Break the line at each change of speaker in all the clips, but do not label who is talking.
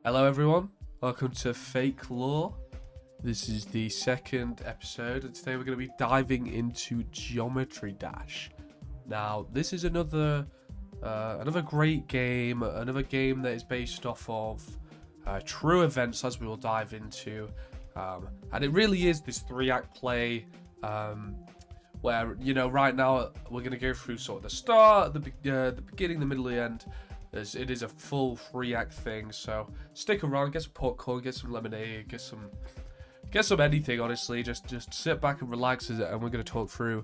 Hello everyone, welcome to Fake Lore. This is the second episode and today we're going to be diving into Geometry Dash. Now this is another great game, another game that is based off of true events, as we will dive into. And it really is this 3-act play where, you know, right now we're going to go through sort of the start, the beginning, the middle, the end. It is a full 3-act thing, so stick around, get some popcorn, get some lemonade, get some anything, honestly. Just sit back and relax, and we're going to talk through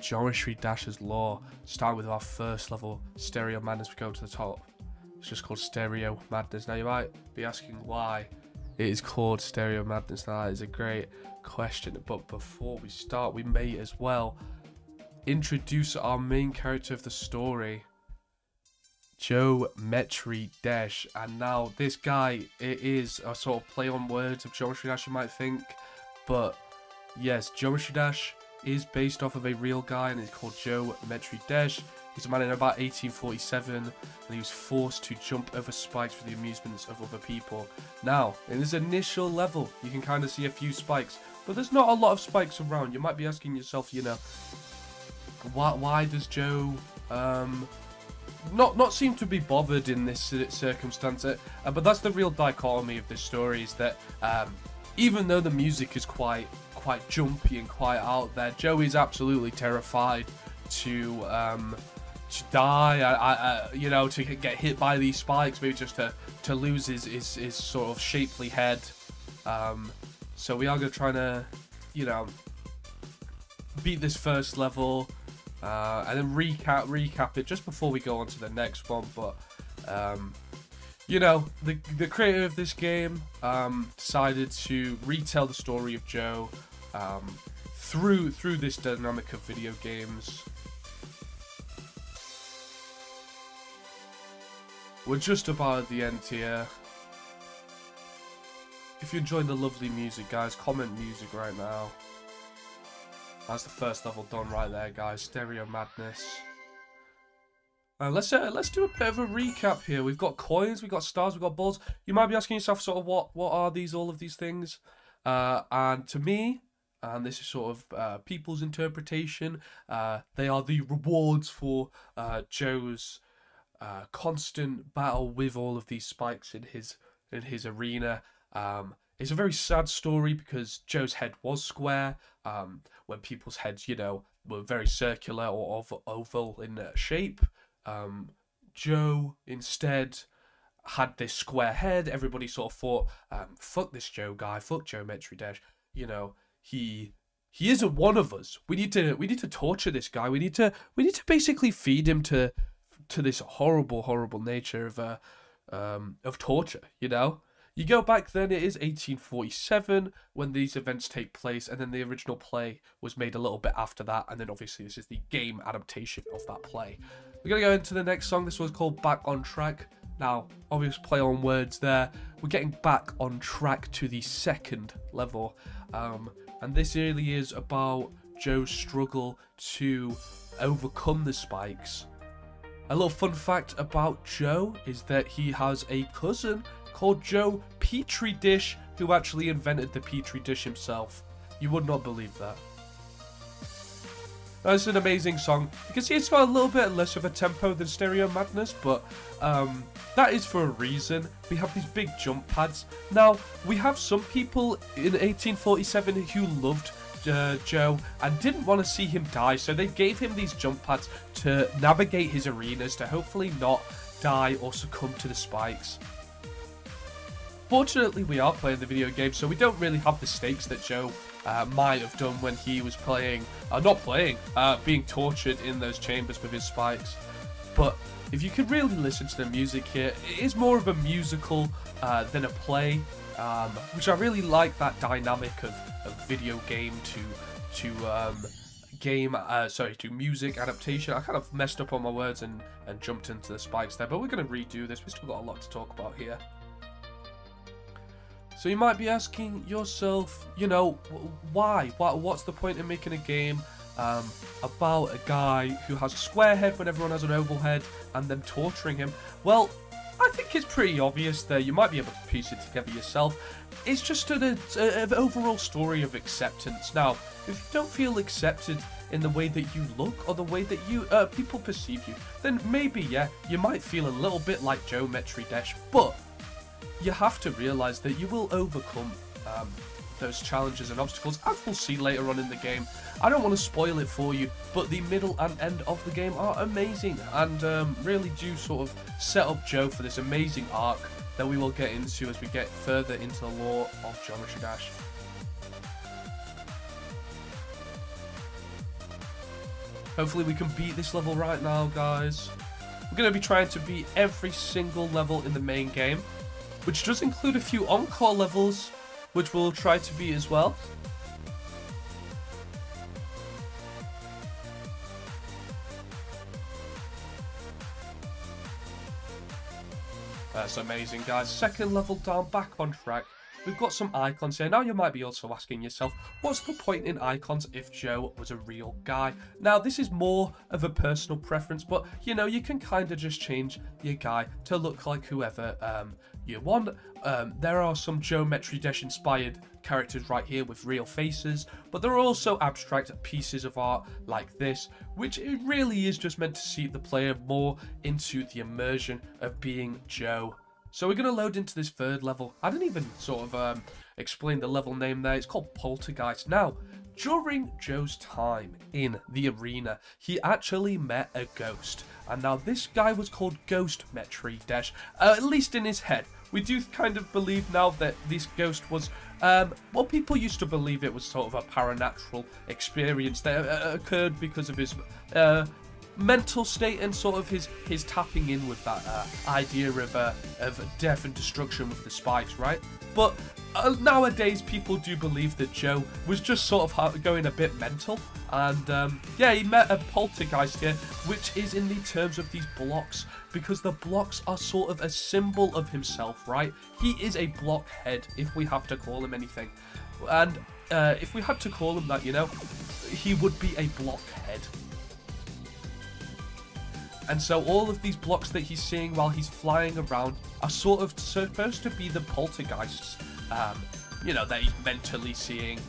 Geometry Dash's lore. Start with our first level, Stereo Madness. We go to the top. It's just called Stereo Madness. Now you might be asking why it is called Stereo Madness. Now that is a great question, but before we start, we may as well introduce our main character of the story, Geometry Dash. And now this guy, it is a sort of play on words of Geometry Dash, you might think, but yes, Geometry Dash is based off of a real guy and it's called Geometry Dash. He's a man in about 1847 and he was forced to jump over spikes for the amusements of other people. Now, in this initial level, you can kind of see a few spikes, but there's not a lot of spikes around. You might be asking yourself, you know, why does Joe not seem to be bothered in this circumstance, but that's the real dichotomy of this story, is that even though the music is quite jumpy and quite out there, Joe is absolutely terrified to die, you know, to get hit by these spikes, maybe just to lose his sort of shapely head. So we are going to try to, you know, beat this first level, and then recap it just before we go on to the next one. But you know, the creator of this game decided to retell the story of Joe through this dynamic of video games. We're just about at the end here. If you're enjoying the lovely music, guys, comment music right now. That's the first level done right there, guys. Stereo Madness. Let's do a bit of a recap here. We've got coins, we've got stars, we've got balls. You might be asking yourself, sort of, what are all of these things? And to me, and this is sort of people's interpretation, they are the rewards for Joe's constant battle with all of these spikes in his arena. It's a very sad story because Joe's head was square, when people's heads, you know, were very circular or oval in shape. Joe instead had this square head. Everybody sort of thought, fuck this Joe guy, fuck Geometry Dash. You know, he isn't one of us. We need to torture this guy. We need to basically feed him to this horrible nature of torture, you know. You go back then, it is 1847 when these events take place, and then the original play was made a little bit after that, and then obviously this is the game adaptation of that play. We're going to go into the next song. This one's called Back on Track. Now, obvious play on words there. We're getting back on track to the second level, and this really is about Joe's struggle to overcome the spikes. A little fun fact about Joe is that he has a cousin called Joe Petri Dish, who actually invented the Petri dish himself. You would not believe that. That's an amazing song. You can see it's got a little bit less of a tempo than Stereo Madness, but that is for a reason. We have these big jump pads. Now, we have some people in 1847 who loved Joe and didn't want to see him die, so they gave him these jump pads to navigate his arenas, to hopefully not die or succumb to the spikes. Fortunately, we are playing the video game, so we don't really have the stakes that Joe might have done when he was playing, being tortured in those chambers with his spikes. But if you could really listen to the music here, it is more of a musical than a play, which I really like, that dynamic of video game to music adaptation. I kind of messed up on my words and jumped into the spikes there, but we're going to redo this. We've still got a lot to talk about here. So you might be asking yourself, you know, why? What's the point in making a game about a guy who has a square head when everyone has an oval head and then torturing him? Well, I think it's pretty obvious there. You might be able to piece it together yourself. It's just an overall story of acceptance. Now, if you don't feel accepted in the way that you look or the way that you people perceive you, then maybe, yeah, you might feel a little bit like Geometry Dash, but you have to realize that you will overcome those challenges and obstacles, as we'll see later on in the game. I don't want to spoil it for you, but the middle and end of the game are amazing and really do sort of set up Joe for this amazing arc that we will get into as we get further into the lore of Geometry Dash. Hopefully we can beat this level right now, guys. We're going to be trying to beat every single level in the main game, which does include a few encore levels, which we'll try to beat as well. That's amazing, guys. Second level down, back on track. We've got some icons here. Now you might be also asking yourself, what's the point in icons if Joe was a real guy? Now, this is more of a personal preference, but, you know, you can kind of just change your guy to look like whoever you want. There are some Geometry Dash inspired characters right here with real faces, but there are also abstract pieces of art like this, which it really is just meant to see the player more into the immersion of being Joe. So we're going to load into this third level. I didn't even sort of explain the level name there. It's called Poltergeist. Now, during Joe's time in the arena, he actually met a ghost. And now this guy was called Geometry Dash, at least in his head. We do kind of believe now that this ghost was, well, people used to believe it was sort of a paranatural experience that occurred because of his mental state and sort of his tapping in with that idea of death and destruction with the spikes, right? But nowadays people do believe that Joe was just sort of going a bit mental, and yeah, he met a poltergeist here, which is in the terms of these blocks, because the blocks are sort of a symbol of himself, right? He is a blockhead, if we have to call him anything, and if we had to call him that, you know, he would be a blockhead. And so all of these blocks that he's seeing while he's flying around are sort of supposed to be the poltergeists, you know, that he's mentally seeing.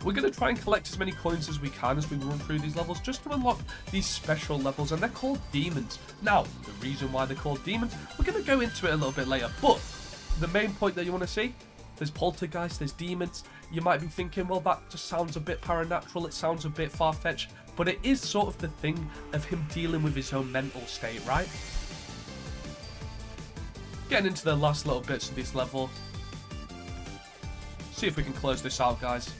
We're going to try and collect as many coins as we can as we run through these levels, just to unlock these special levels, and they're called demons. Now, the reason why they're called demons, we're going to go into it a little bit later, but the main point that you want to see, there's poltergeists, there's demons. You might be thinking, well, that just sounds a bit paranatural, it sounds a bit far-fetched. But it is sort of the thing of him dealing with his own mental state, right? Getting into the last little bits of this level. See if we can close this out, guys.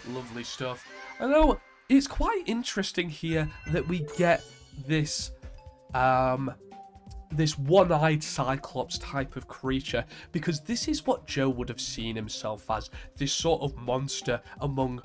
Lovely stuff. I know it's quite interesting here that we get this this one-eyed Cyclops type of creature, because this is what Joe would have seen himself as, this sort of monster among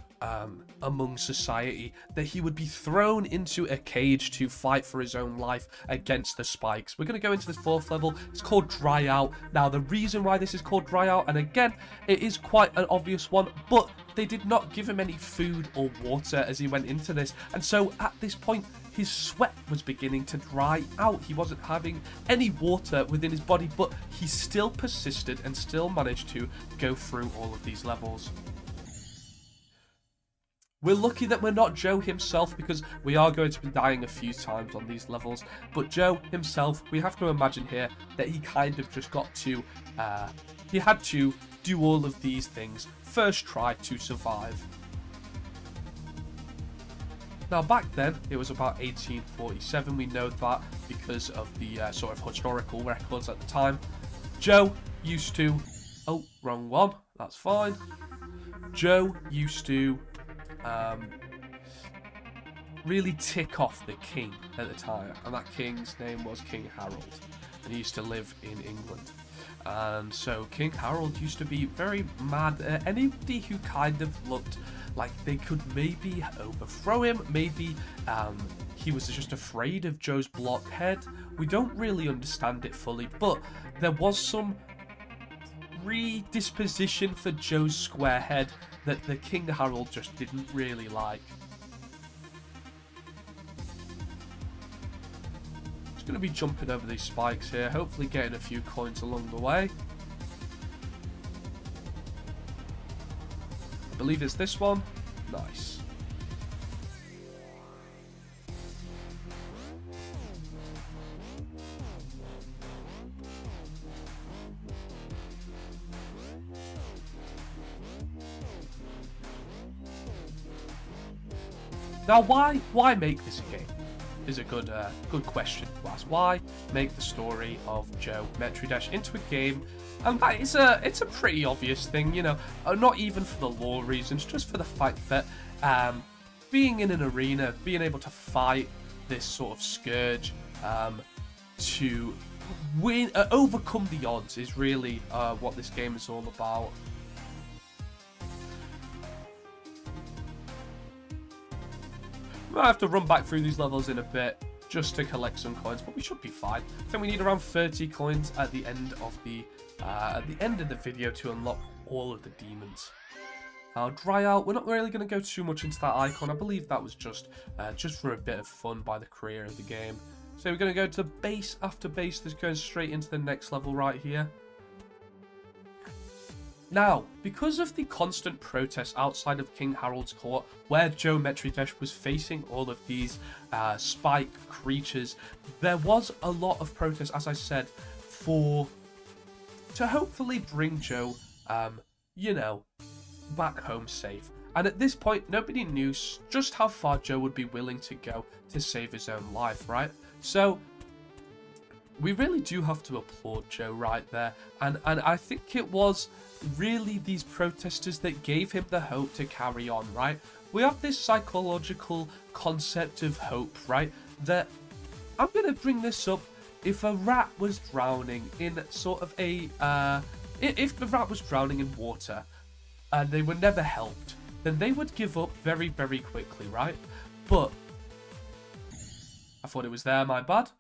society, that he would be thrown into a cage to fight for his own life against the spikes. We're going to go into this fourth level. It's called Dry Out. Now, the reason why this is called Dry Out, and again, it is quite an obvious one, but they did not give him any food or water as he went into this, and so at this point his sweat was beginning to dry out. He wasn't having any water within his body, but he still persisted and still managed to go through all of these levels. We're lucky that we're not Joe himself, because we are going to be dying a few times on these levels, but Joe himself, we have to imagine here that he kind of just got to, he had to do all of these things first try to survive. Now, back then, it was about 1847. We know that because of the sort of historical records at the time. Joe used to... Oh, wrong one. That's fine. Joe used to really tick off the king at the time. And that king's name was King Harold. And he used to live in England. And so King Harold used to be very mad at anybody who kind of looked like they could maybe overthrow him. Maybe he was just afraid of Joe's blockhead. We don't really understand it fully, but there was some predisposition for Joe's square head that the King Harold just didn't really like. going to be jumping over these spikes here, hopefully getting a few coins along the way. I believe it's this one. Nice. Now, why make this a game? Is a good question to ask. Why make the story of Joe Metri Dash into a game? And it's a pretty obvious thing, you know. Not even for the lore reasons, just for the fact that being in an arena, being able to fight this sort of scourge, to win, overcome the odds, is really what this game is all about. Might have to run back through these levels in a bit just to collect some coins, but we should be fine. I think we need around 30 coins at the end of the video to unlock all of the demons. Now, dry out. We're not really going to go too much into that icon. I believe that was just for a bit of fun by the creator of the game. So we're going to go to base after base. This goes straight into the next level right here. Now, because of the constant protests outside of King Harold's court, where Joe Metri Dash was facing all of these spike creatures, there was a lot of protest, as I said, to hopefully bring Joe, you know, back home safe. And at this point, nobody knew just how far Joe would be willing to go to save his own life, right? So we really do have to applaud Joe right there, and I think it was really these protesters that gave him the hope to carry on, right? We have this psychological concept of hope, right? That, I'm going to bring this up, if a rat was drowning in sort of a, if the rat was drowning in water, and they were never helped, then they would give up very, very quickly, right? But, I thought it was there, my bad.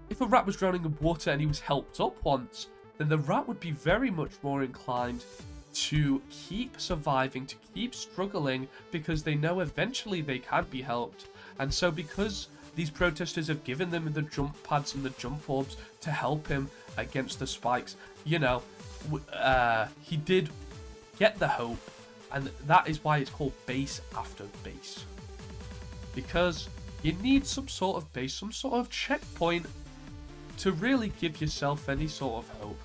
If a rat was drowning in water and he was helped up once, then the rat would be very much more inclined to keep surviving, to keep struggling, because they know eventually they can be helped. And so because these protesters have given them the jump pads and the jump orbs to help him against the spikes, you know, he did get the hope, and that is why it's called base after base. Because you need some sort of base, some sort of checkpoint to really give yourself any sort of hope.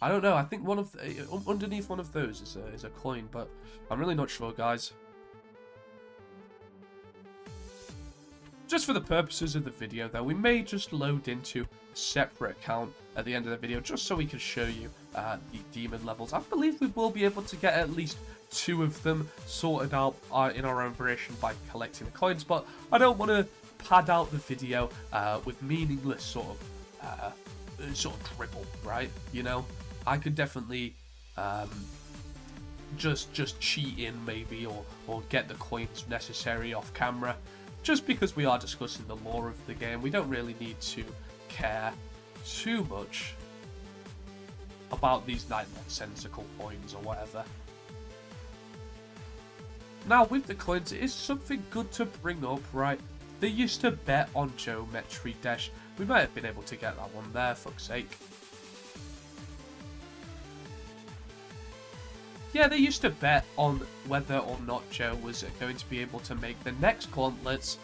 I don't know, I think one of underneath one of those is a coin, but I'm really not sure, guys. Just for the purposes of the video, though, we may just load into a separate account at the end of the video, just so we can show you the demon levels. I believe we will be able to get at least 2 of them sorted out in our own version by collecting the coins, but I don't want to pad out the video with meaningless sort of dribble, right? You know, I could definitely just cheat in maybe, or get the coins necessary off camera. Just because we are discussing the lore of the game, we don't really need to care too much about these nonsensical coins or whatever. Now, with the coins, it is something good to bring up, right? They used to bet on Joe Metri Dash. We might have been able to get that one there, fuck's sake. Yeah, they used to bet on whether or not Joe was going to be able to make the next gauntlets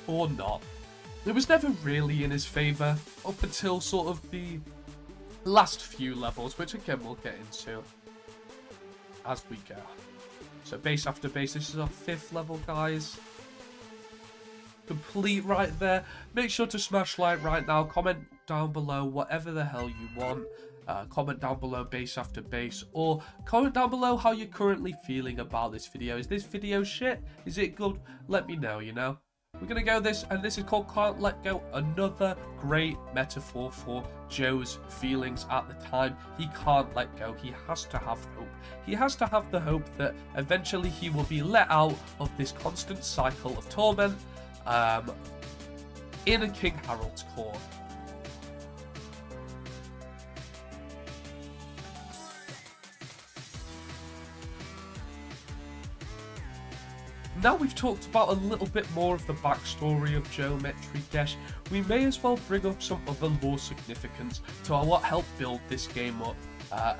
or not. It was never really in his favour up until sort of the last few levels, which again we'll get into as we go. So base after base, this is our 5th level, guys. Complete right there. Make sure to smash like right now. Comment down below whatever the hell you want. Comment down below base after base, or comment down below how you're currently feeling about this video. Is this video shit? Is it good? Let me know, you know. We're going to go this, and this is called Can't Let Go. Another great metaphor for Joe's feelings at the time. He can't let go. He has to have hope. He has to have the hope that eventually he will be let out of this constant cycle of torment in a King Harold's court. Now we've talked about a little bit more of the backstory of Geometry Dash, we may as well bring up some other lore significance to what helped build this game up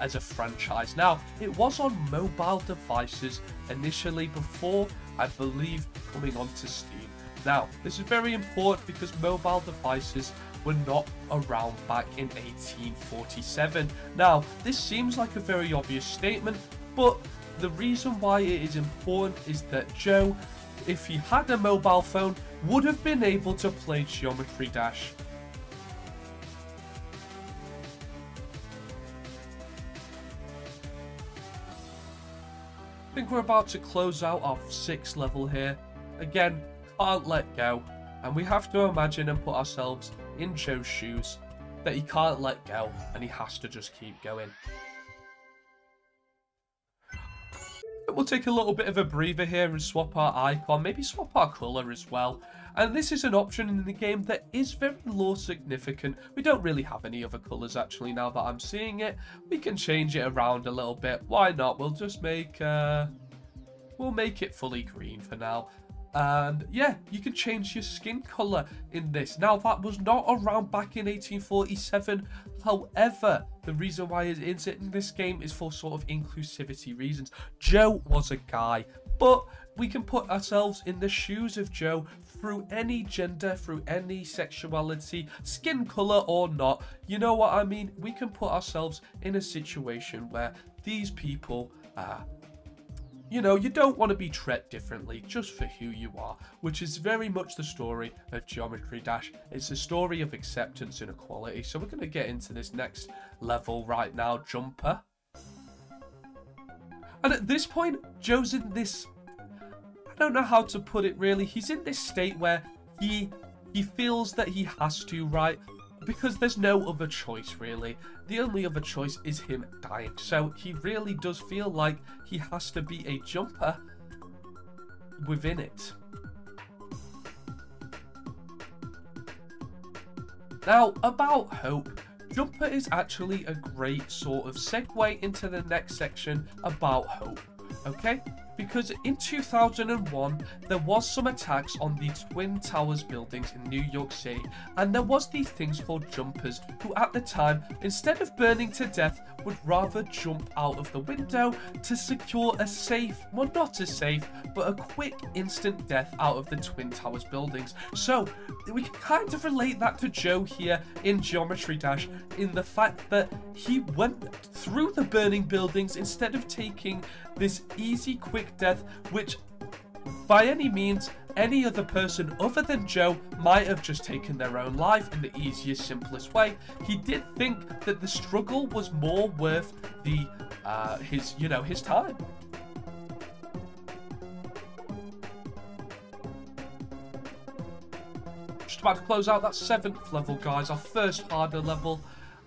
as a franchise. Now, it was on mobile devices initially before, I believe, coming onto Steam. Now, this is very important because mobile devices were not around back in 1847. Now, this seems like a very obvious statement, but the reason why it is important is that Joe, if he had a mobile phone, would have been able to play Geometry Dash. I think we're about to close out our 6th level here. Again, can't let go, and we have to imagine and put ourselves in Joe's shoes, that he can't let go and he has to just keep going. We'll take a little bit of a breather here and swap our icon, maybe swap our colour as well. And this is an option in the game that is very lore significant. We don't really have any other colours actually now that I'm seeing it. We can change it around a little bit. Why not? We'll just make we'll make it fully green for now. And yeah, you can change your skin colour in this. Now, that was not around back in 1847. However, the reason why it is in this game is for sort of inclusivity reasons. Joe was a guy, but we can put ourselves in the shoes of Joe through any gender, through any sexuality, skin colour or not. You know what I mean? We can put ourselves in a situation where these people you know, you don't want to be treated differently just for who you are, which is very much the story of Geometry Dash. It's a story of acceptance and equality. So we're going to get into this next level right now, Jumper. And at this point, Joe's in this, I don't know how to put it really, he's in this state where he feels that he has to, right? Because there's no other choice, really. The only other choice is him dying. So he really does feel like he has to be a jumper within it. Now, about hope. Jumper is actually a great sort of segue into the next section about hope. Okay? Because in 2001, there was some attacks on the Twin Towers buildings in New York City, and there was these things called jumpers, who at the time, instead of burning to death, would rather jump out of the window to secure a safe, well not a safe, but a quick instant death out of the Twin Towers buildings. So, we can kind of relate that to Joe here in Geometry Dash, in the fact that he went through the burning buildings instead of taking this easy, quick death, which by any means any other person other than Joe might have just taken their own life in the easiest, simplest way. He did think that the struggle was more worth the his time. Just about to close out that 7th level, guys, our first harder level,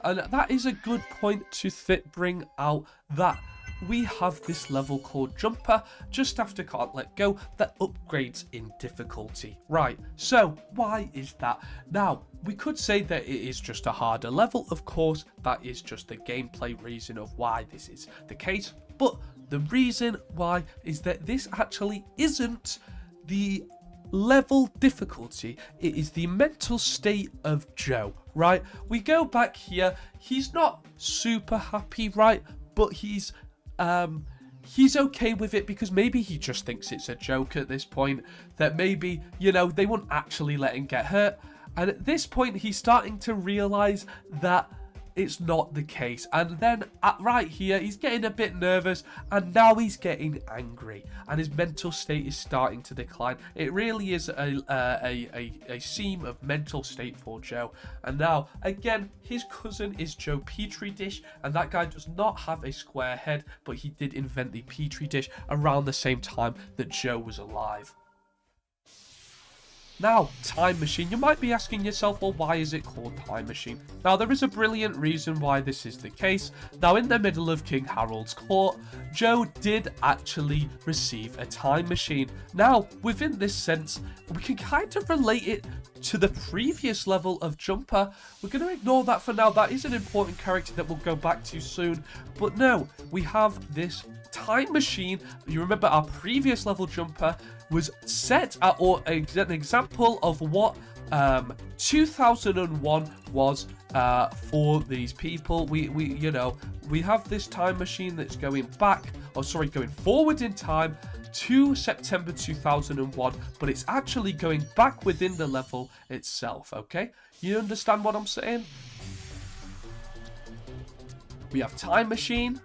and that is a good point to bring out that we have this level called Jumper just after Can't Let Go that upgrades in difficulty. Right, so why is that? Now, we could say that it is just a harder level. Of course, that is just the gameplay reason of why this is the case. But the reason why is that this actually isn't the level difficulty. It is the mental state of Joe, right? We go back here. He's not super happy, right? But he's okay with it because maybe he just thinks it's a joke at this point, that maybe, you know, they won't actually let him get hurt. And at this point, he's starting to realize that it's not the case. And then right here, he's getting a bit nervous, and now he's getting angry, and his mental state is starting to decline. It really is a seam of mental state for Joe. And now, again, his cousin is Joe Petri Dish, and that guy does not have a square head, but he did invent the Petri dish around the same time that Joe was alive. Now, Time Machine. You might be asking yourself, well, why is it called Time Machine? Now, there is a brilliant reason why this is the case. Now, in the middle of King Harold's court, Joe did actually receive a time machine. Now, within this sense, we can kind of relate it to the previous level of Jumper. We're going to ignore that for now. That is an important character that we'll go back to soon. But no, we have this time machine, you remember our previous level jumper was set at, or an example of what 2001 was for these people. We have this time machine that's going back, going forward in time to September 2001, but it's actually going back within the level itself, okay? You understand what I'm saying? We have time machine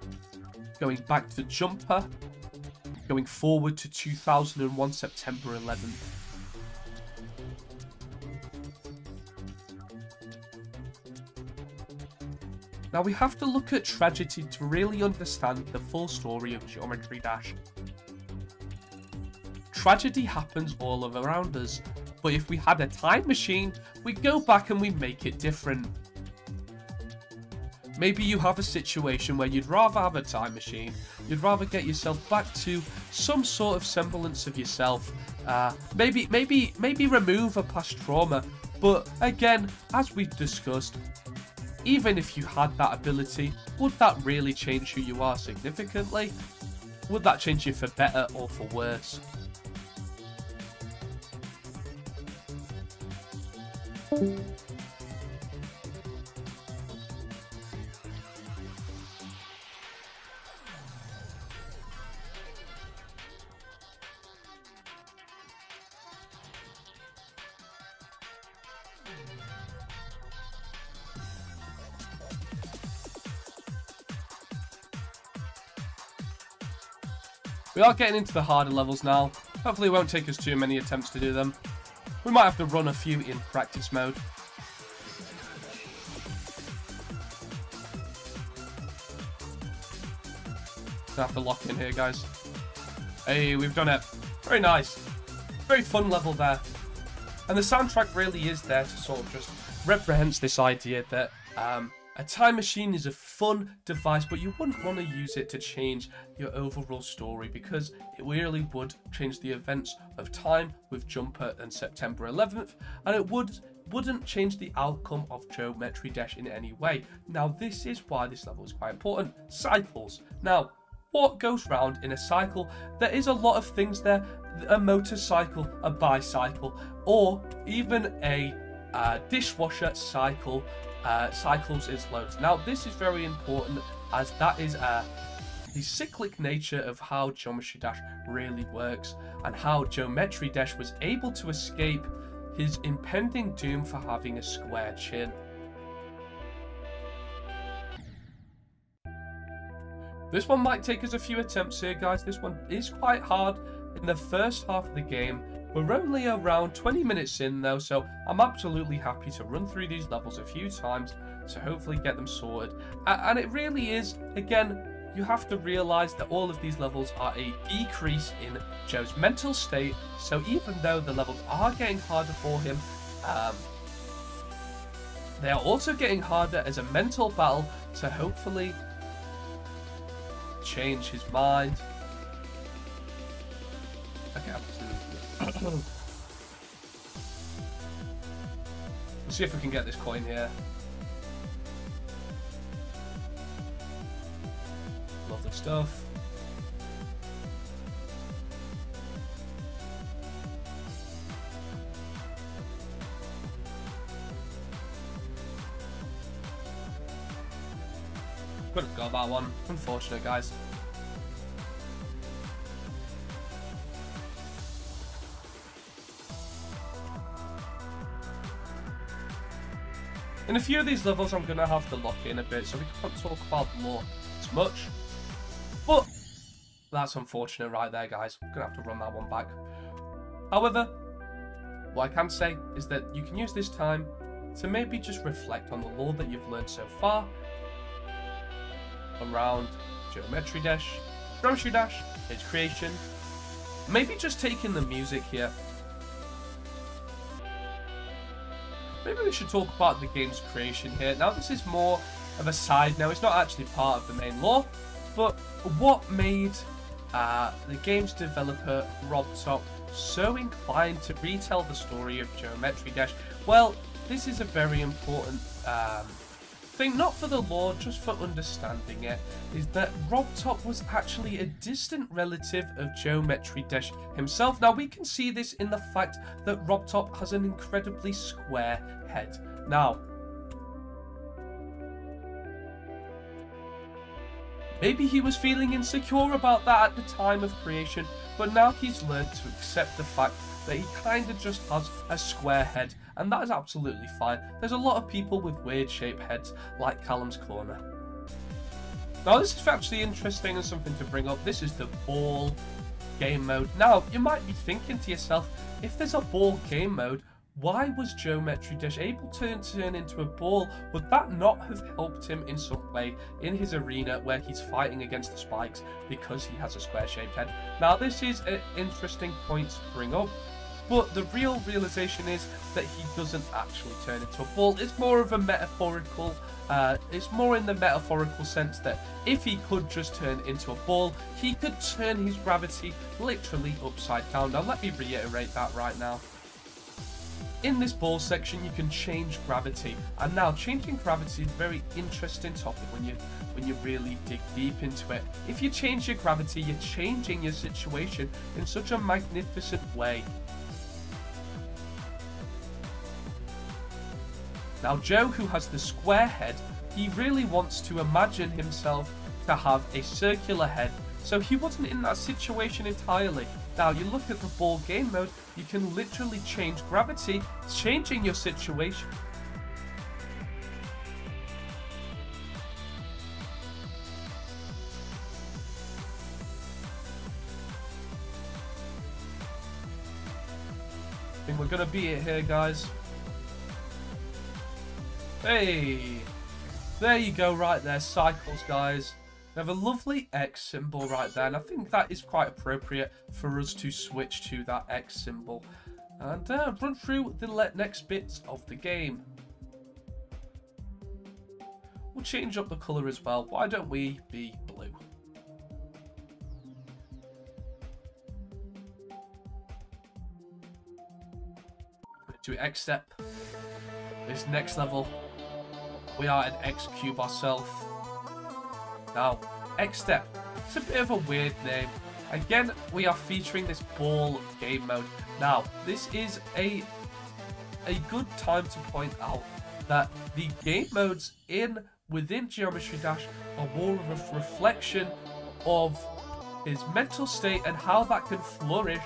going back to jumper, going forward to 2001 September 11th. Now we have to look at Tragedy to really understand the full story of Geometry Dash. Tragedy happens all around us, but if we had a time machine, we'd go back and we make it different. Maybe you have a situation where you'd rather have a time machine, you'd rather get yourself back to some sort of semblance of yourself, maybe remove a past trauma, but again, as we've discussed, even if you had that ability, would that really change who you are significantly? Would that change you for better or for worse? We are getting into the harder levels now. Hopefully it won't take us too many attempts to do them. We might have to run a few in practice mode. Gonna have to lock in here, guys. Hey, we've done it. Very nice. Very fun level there. And the soundtrack really is there to sort of just represents this idea that a time machine is a fun device, but you wouldn't want to use it to change your overall story, because it really would change the events of time with Jumper and September 11th, and it wouldn't change the outcome of Geometry Dash in any way. Now, this is why this level is quite important. Cycles. Now, what goes round in a cycle? There is a lot of things there. A motorcycle, a bicycle, or even a dishwasher cycle. Cycles is loads. Now, this is very important, as that is the cyclic nature of how Geometry Dash really works, and how Geometry Dash was able to escape his impending doom for having a square chin. This one might take us a few attempts here, guys. This one is quite hard in the first half of the game. We're only around 20 minutes in though, so I'm absolutely happy to run through these levels a few times to hopefully get them sorted. And it really is, again, you have to realise that all of these levels are a decrease in Joe's mental state, so even though the levels are getting harder for him, they are also getting harder as a mental battle to hopefully change his mind. Okay, absolutely. Let's see if we can get this coin here. Lovely stuff. Could have got that one. Unfortunate, guys. In a few of these levels, I'm going to have to lock in a bit, so we can't talk about lore as much. But that's unfortunate right there, guys. I'm going to have to run that one back. However, what I can say is that you can use this time to maybe just reflect on the lore that you've learned so far around Geometry Dash, its creation. Maybe just taking the music here. Maybe we should talk about the game's creation here. Now, this is more of a side note. It's not actually part of the main lore, but what made the game's developer, RobTop, so inclined to retell the story of Geometry Dash? Well, this is a very important thing, not for the lore, just for understanding it, is that RobTop was actually a distant relative of Geometry Dash himself. Now, we can see this in the fact that RobTop has an incredibly square head. Now, maybe he was feeling insecure about that at the time of creation, but now he's learned to accept the fact that he kind of just has a square head, and that is absolutely fine. There's a lot of people with weird shaped heads, like Callum's Corner. Now, this is actually interesting and something to bring up. This is the ball game mode. Now, you might be thinking to yourself, if there's a ball game mode, why was Geometry Dash able to turn into a ball? Would that not have helped him in some way in his arena where he's fighting against the spikes because he has a square-shaped head? Now, this is an interesting point to bring up, but the real realization is that he doesn't actually turn into a ball. It's more of a metaphorical, it's more in the metaphorical sense that if he could just turn into a ball, he could turn his gravity literally upside down. Now, let me reiterate that right now. In this ball section, you can change gravity, and now changing gravity is a very interesting topic when you really dig deep into it. If you change your gravity, you're changing your situation in such a magnificent way. Now, Joe, who has the square head, he really wants to imagine himself to have a circular head, so he wasn't in that situation entirely. Now, you look at the ball game mode, you can literally change gravity, changing your situation. I think we're gonna beat it here, guys. Hey! There you go, right there, cycles, guys. We have a lovely X symbol right there, and I think that is quite appropriate for us to switch to that X symbol and run through the next bits of the game. We'll change up the colour as well. Why don't we be blue? To X step. This next level, we are an X cube ourselves. Now, X step. It's a bit of a weird name. Again, we are featuring this ball game mode. Now, this is a good time to point out that the game modes within Geometry Dash are more of a reflection of his mental state and how that can flourish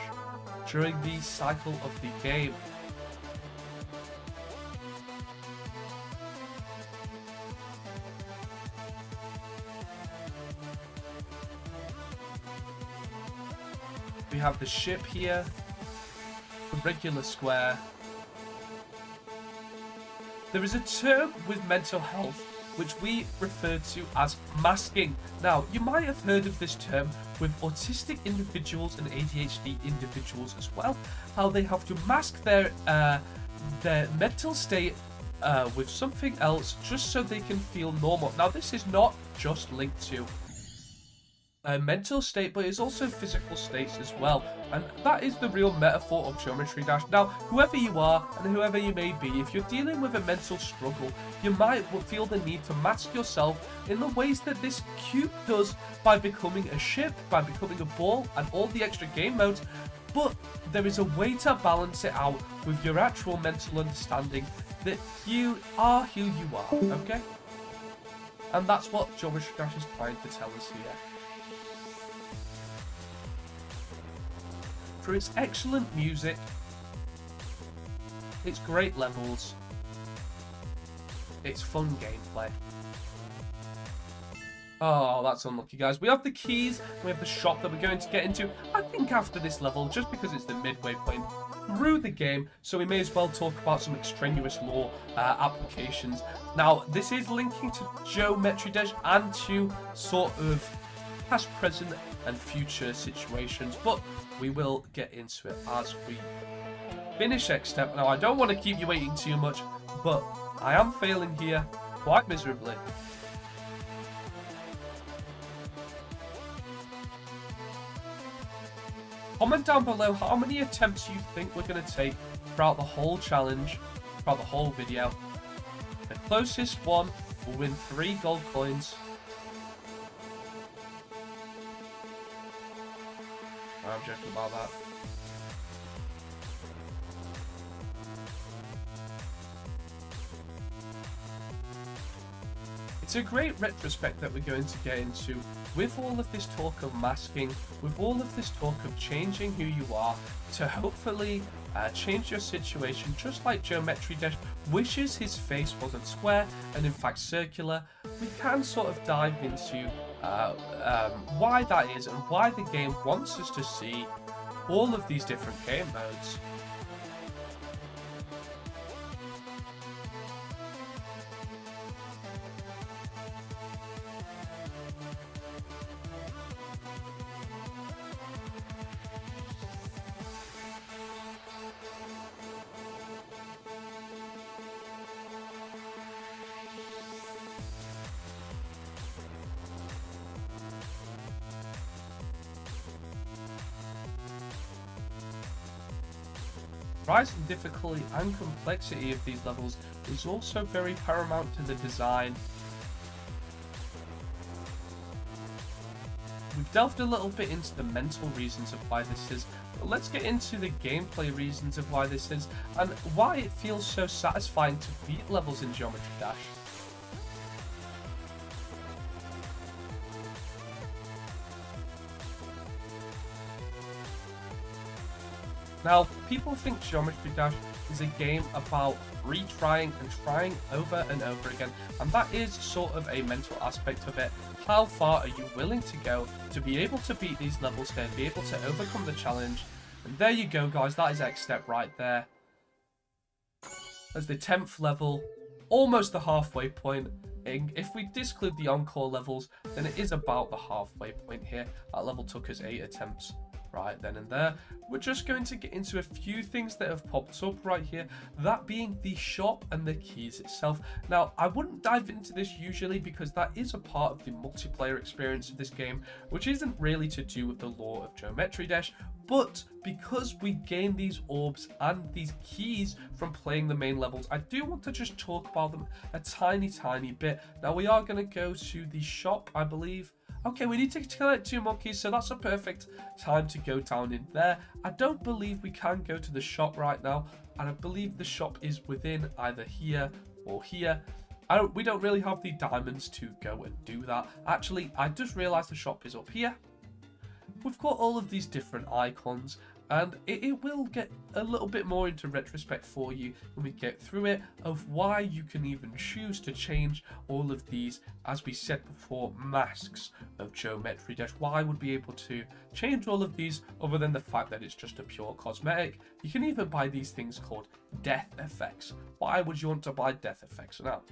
during the cycle of the game. We have the ship here, the regular square. There is a term with mental health which we refer to as masking. Now, you might have heard of this term with autistic individuals and ADHD individuals as well, how they have to mask their mental state with something else just so they can feel normal. Now, this is not just linked to a mental state, but it's also physical states as well, and that is the real metaphor of Geometry Dash. Now, whoever you are and whoever you may be, if you're dealing with a mental struggle, you might feel the need to mask yourself in the ways that this cube does by becoming a ship, by becoming a ball, and all the extra game modes. But there is a way to balance it out with your actual mental understanding that you are who you are, okay? And that's what Geometry Dash is trying to tell us here. For its excellent music, its great levels, its fun gameplay. Oh, that's unlucky, guys. We have the keys, we have the shop that we're going to get into, I think, after this level, just because it's the midway point through the game, so we may as well talk about some extraneous lore applications. Now, this is linking to Geometry Dash and to sort of past, present, and future situations, but we will get into it as we finish X step. Now, I don't want to keep you waiting too much, but I am failing here quite miserably. Comment down below how many attempts you think we're going to take throughout the whole challenge, throughout the whole video. The closest one will win 3 gold coins. I'm joking about that. It's a great retrospect that we're going to get into with all of this talk of masking, with all of this talk of changing who you are to hopefully change your situation, just like Geometry Dash wishes his face wasn't square and in fact circular. We can sort of dive into why that is and why the game wants us to see all of these different game modes. Rise in difficulty and complexity of these levels is also very paramount to the design. We've delved a little bit into the mental reasons of why this is, but let's get into the gameplay reasons of why this is, and why it feels so satisfying to beat levels in Geometry Dash. Now, people think Geometry Dash is a game about retrying and trying over and over again, and that is sort of a mental aspect of it. How far are you willing to go to be able to beat these levels here, be able to overcome the challenge? And there you go, guys, that is X Step right there. As the 10th level, almost the halfway point. If we disclude the encore levels, then it is about the halfway point here. That level took us 8 attempts. Right then and there, we're just going to get into a few things that have popped up right here, that being the shop and the keys itself. Now, I wouldn't dive into this usually because that is a part of the multiplayer experience of this game, which isn't really to do with the lore of Geometry Dash, but because we gain these orbs and these keys from playing the main levels, I do want to just talk about them a tiny bit. Now, we are going to go to the shop, I believe. Okay, we need to collect 2 more keys, so that's a perfect time to go down in there. I don't believe we can go to the shop right now, and I believe the shop is within either here or here. We don't really have the diamonds to go and do that. Actually, I just realized the shop is up here. We've got all of these different icons, and it will get a little bit more into retrospect for you when we get through it, of why you can even choose to change all of these, as we said before, masks of Geometry Dash. Why would be able to change all of these other than the fact that it's just a pure cosmetic? You can even buy these things called death effects. Why would you want to buy death effects? Now,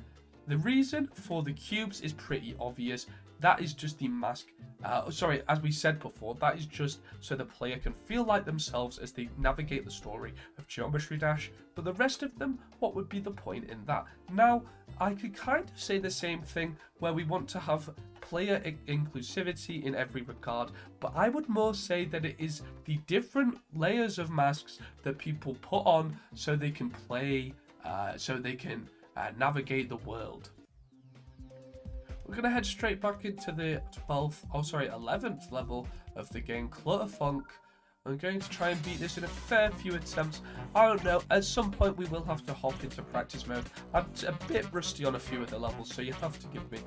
the reason for the cubes is pretty obvious. That is just the mask. Sorry, as we said before, that is just so the player can feel like themselves as they navigate the story of Geometry Dash. But the rest of them, what would be the point in that? Now, I could kind of say the same thing where we want to have player inclusivity in every regard, but I would more say that it is the different layers of masks that people put on so they can play, so they can navigate the world. We're going to head straight back into the 11th level of the game, Clutterfunk. I'm going to try and beat this in a fair few attempts. I don't know, at some point we will have to hop into practice mode. I'm a bit rusty on a few of the levels, so you have to give me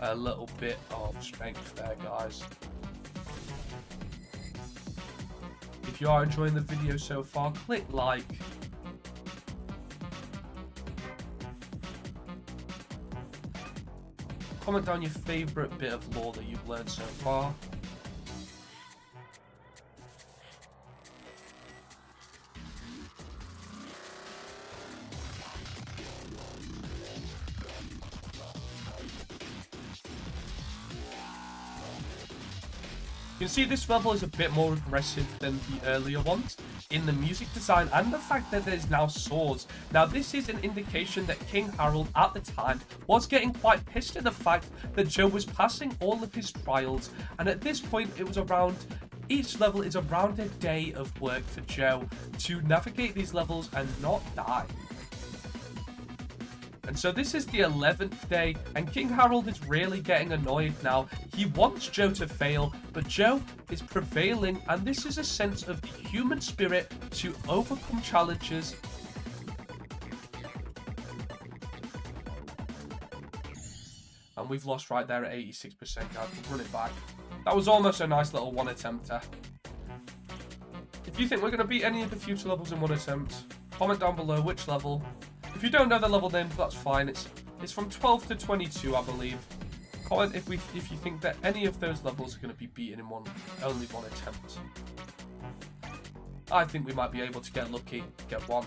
a little bit of strength there, guys. If you are enjoying the video so far, click like. Comment down your favourite bit of lore that you've learned so far. You can see this level is a bit more aggressive than the earlier ones in the music design and the fact that there's now swords. Now this is an indication that King Harold at the time was getting quite pissed at the fact that Joe was passing all of his trials, and at this point it was around, each level is around a day of work for Joe to navigate these levels and not die. And so this is the 11th day, and King Harold is really getting annoyed now. He wants Joe to fail, but Joe is prevailing, and this is a sense of the human spirit to overcome challenges. And we've lost right there at 86%, guys. We'll run it back. That was almost a nice little one attempter. If you think we're going to beat any of the future levels in one attempt, comment down below which level. If you don't know the level names, that's fine. It's from 12 to 22, I believe. Comment if you think that any of those levels are going to be beaten in only one attempt. I think we might be able to get lucky, get one.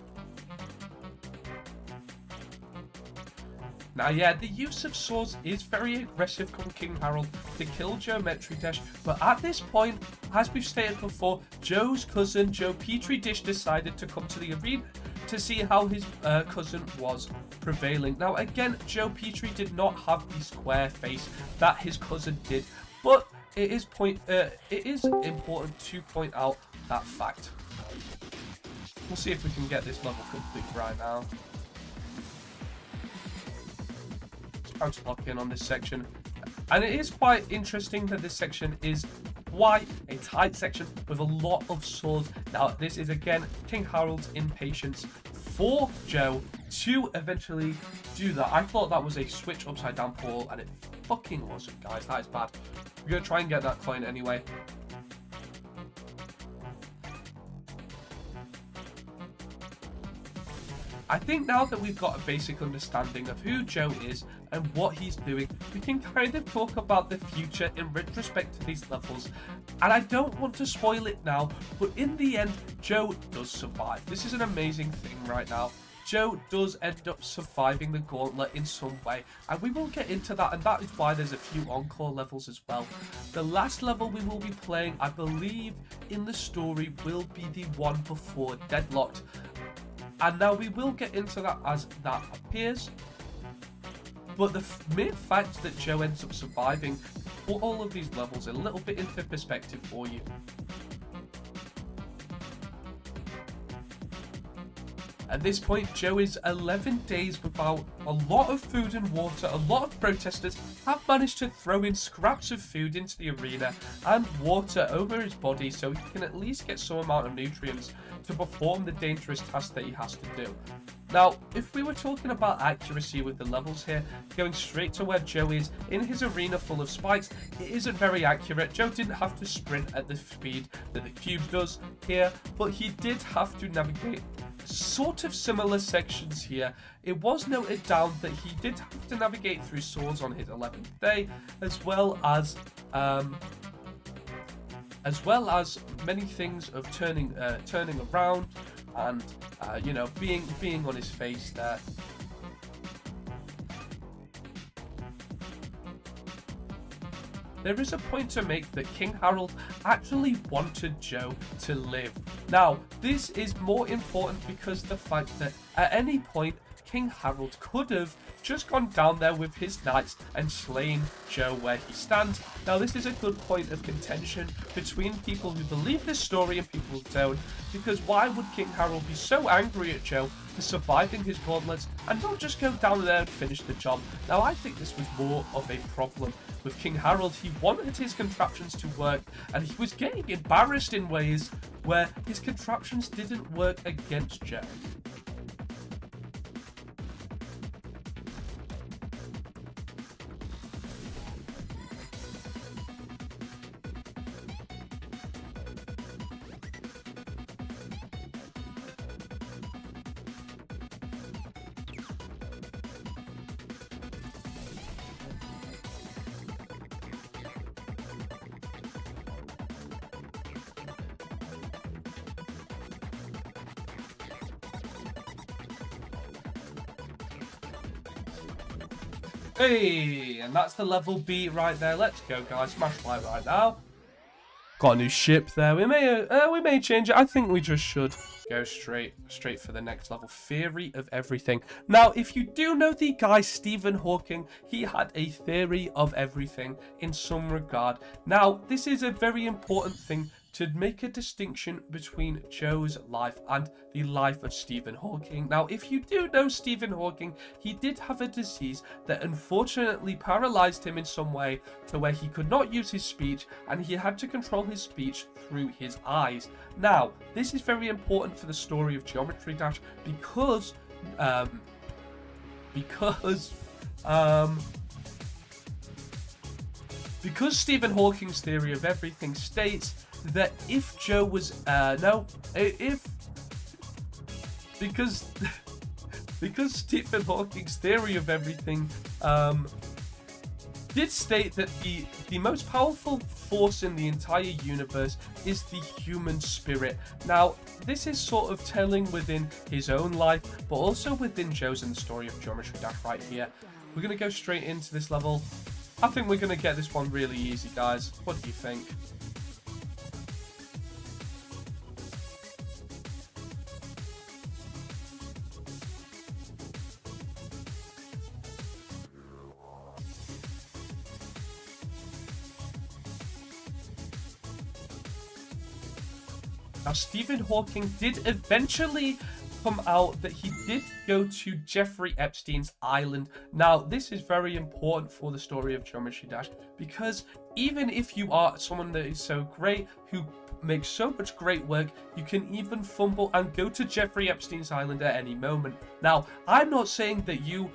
Now, yeah, the use of swords is very aggressive from King Harold to kill Geometry Dash, but at this point, as we've stated before, Joe's cousin, Joe Petri Dish, decided to come to the arena to see how his cousin was prevailing. Now, again, Joe Petri did not have the square face that his cousin did, but it is important to point out that fact. We'll see if we can get this level complete right now. Let's lock in on this section. And it is quite interesting that this section is quite a tight section with a lot of swords. Now, this is again King Harold's impatience for Joe to eventually do that. I thought that was a switch upside down portal, and it fucking wasn't, guys. That is bad. We're gonna try and get that coin anyway. I think now that we've got a basic understanding of who Joe is and what he's doing, we can kind of talk about the future in retrospect to these levels. And I don't want to spoil it now, but in the end, Joe does survive. This is an amazing thing right now. Joe does end up surviving the gauntlet in some way, and we will get into that, and that is why there's a few encore levels as well. The last level we will be playing, I believe, in the story will be the one before Deadlocked. And now we will get into that as that appears. But the mere fact that Joe ends up surviving put all of these levels a little bit into perspective for you. At this point, Joe is 11 days without a lot of food and water. A lot of protesters have managed to throw in scraps of food into the arena and water over his body so he can at least get some amount of nutrients to perform the dangerous task that he has to do. Now, if we were talking about accuracy with the levels here, going straight to where Joe is in his arena full of spikes, it isn't very accurate. Joe didn't have to sprint at the speed that the cube does here, but he did have to navigate sort of similar sections here. It was noted down that he did have to navigate through swords on his 11th day, as well as many things of turning around and you know, being on his face there. There is a point to make that King Harold actually wanted Joe to live. Now, this is more important because the fact that at any point, King Harold could have just gone down there with his knights and slain Joe where he stands. Now, this is a good point of contention between people who believe this story and people who don't, because why would King Harold be so angry at Joe for surviving his gauntlets and not just go down there and finish the job? Now, I think this was more of a problem with King Harold. He wanted his contraptions to work, and he was getting embarrassed in ways where his contraptions didn't work against Joe. Hey, and that's the level B right there. Let's go, guys. Smash like right now. Got a new ship there. We may change it. I think we just should go straight for the next level. Theory of everything. Now, if you do know the guy Stephen Hawking, he had a theory of everything in some regard. Now, this is a very important thing to make a distinction between Joe's life and the life of Stephen Hawking. Now, if you do know Stephen Hawking, he did have a disease that unfortunately paralyzed him in some way to where he could not use his speech, and he had to control his speech through his eyes. Now, this is very important for the story of Geometry Dash because Stephen Hawking's theory of everything states that if Joe was because Stephen Hawking's theory of everything did state that the most powerful force in the entire universe is the human spirit. Now, this is sort of telling within his own life, but also within Joe's and the story of Geometry Dash right here. We're going to go straight into this level. I think we're going to get this one really easy, guys. What do you think? Now, Stephen Hawking did eventually come out that he did go to Jeffrey Epstein's island. Now, this is very important for the story of Geometry Dash, because even if you are someone that is so great, who makes so much great work, you can even fumble and go to Jeffrey Epstein's island at any moment. Now, I'm not saying that you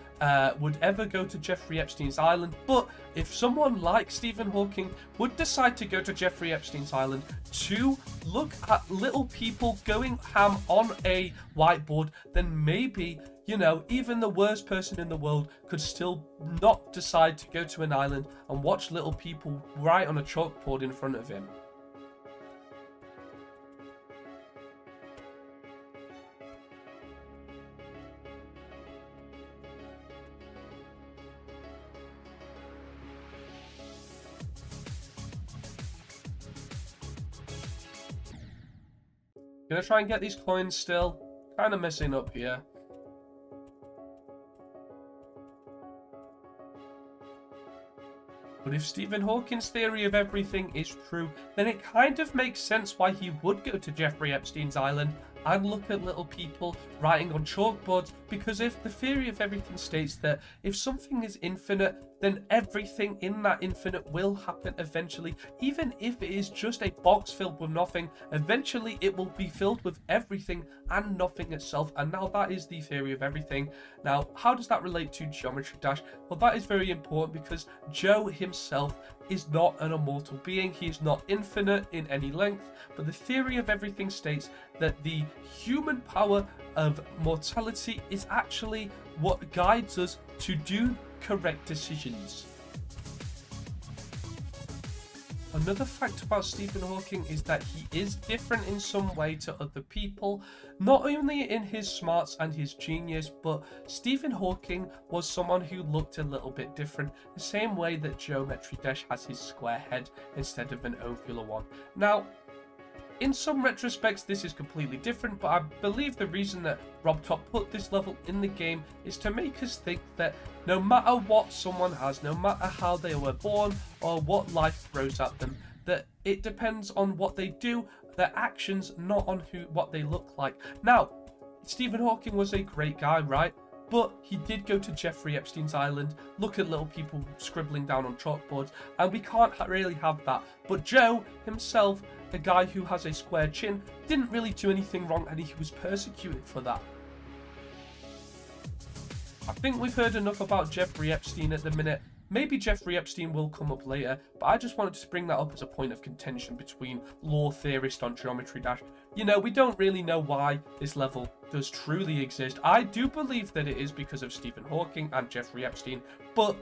would ever go to Jeffrey Epstein's island, but if someone like Stephen Hawking would decide to go to Jeffrey Epstein's island to look at little people going ham on a whiteboard, then maybe, you know, even the worst person in the world could still not decide to go to an island and watch little people write on a chalkboard in front of him. Gonna try and get these coins still. Kind of messing up here. But if Stephen Hawking's theory of everything is true, then it kind of makes sense why he would go to Jeffrey Epstein's island and look at little people writing on chalkboards, because if the theory of everything states that if something is infinite, then everything in that infinite will happen eventually. Even if it is just a box filled with nothing, eventually it will be filled with everything and nothing itself. And now that is the theory of everything. Now, how does that relate to Geometry Dash? Well, that is very important because Joe himself is not an immortal being. He is not infinite in any length, but the theory of everything states that the human power of mortality is actually what guides us to do correct decisions. Another fact about Stephen Hawking is that he is different in some way to other people, not only in his smarts and his genius, but Stephen Hawking was someone who looked a little bit different, the same way that Geometry Dash has his square head instead of an ovular one. Now, in some retrospects, this is completely different, but I believe the reason that RobTop put this level in the game is to make us think that no matter what someone has, no matter how they were born or what life throws at them, that it depends on what they do, their actions, not on what they look like. Now, Stephen Hawking was a great guy, right? But he did go to Jeffrey Epstein's island, look at little people scribbling down on chalkboards, and we can't really have that. But Joe himself, a guy who has a square chin, didn't really do anything wrong, and he was persecuted for that. I think we've heard enough about Jeffrey Epstein at the minute. Maybe Jeffrey Epstein will come up later, but I just wanted to bring that up as a point of contention between lore theorists on Geometry Dash. You know, we don't really know why this level does truly exist. I do believe that it is because of Stephen Hawking and Jeffrey Epstein, but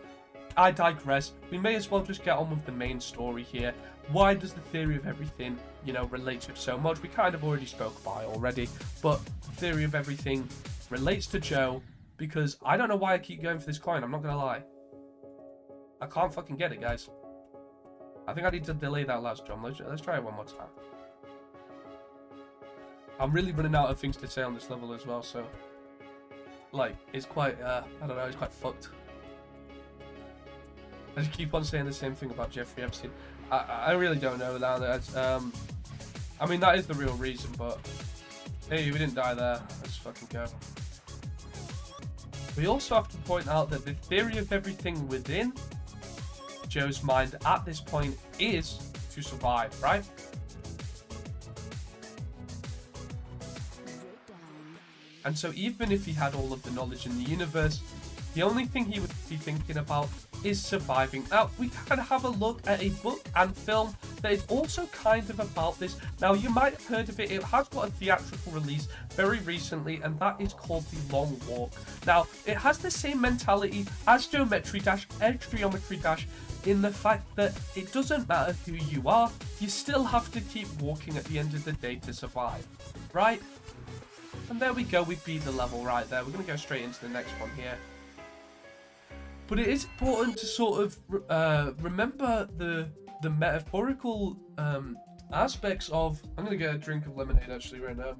I digress. We may as well just get on with the main story here. Why does the theory of everything, you know, relate to it so much? We kind of already spoke about it already, but the theory of everything relates to Joe because I don't know why I keep going for this coin, I'm not gonna lie. I can't fucking get it, guys. I think I need to delay that last jump. Let's try it one more time. I'm really running out of things to say on this level as well, so like, it's quite, I don't know, it's quite fucked. I just keep on saying the same thing about Jeffrey Epstein. I really don't know now. I mean, that is the real reason, but hey, we didn't die there. Let's fucking go. We also have to point out that the theory of everything within Joe's mind at this point is to survive, right? And so even if he had all of the knowledge in the universe, the only thing he would be thinking about is surviving. Now, we can have a look at a book and film that is also kind of about this. Now, you might have heard of it. It has got a theatrical release very recently, and that is called The Long Walk. Now, it has the same mentality as Geometry Dash, Geometry Dash, in the fact that it doesn't matter who you are, you still have to keep walking at the end of the day to survive, right? And there we go, we beat the level right there. We're going to go straight into the next one here. But it is important to sort of remember the metaphorical aspects of... I'm going to get a drink of lemonade actually right now.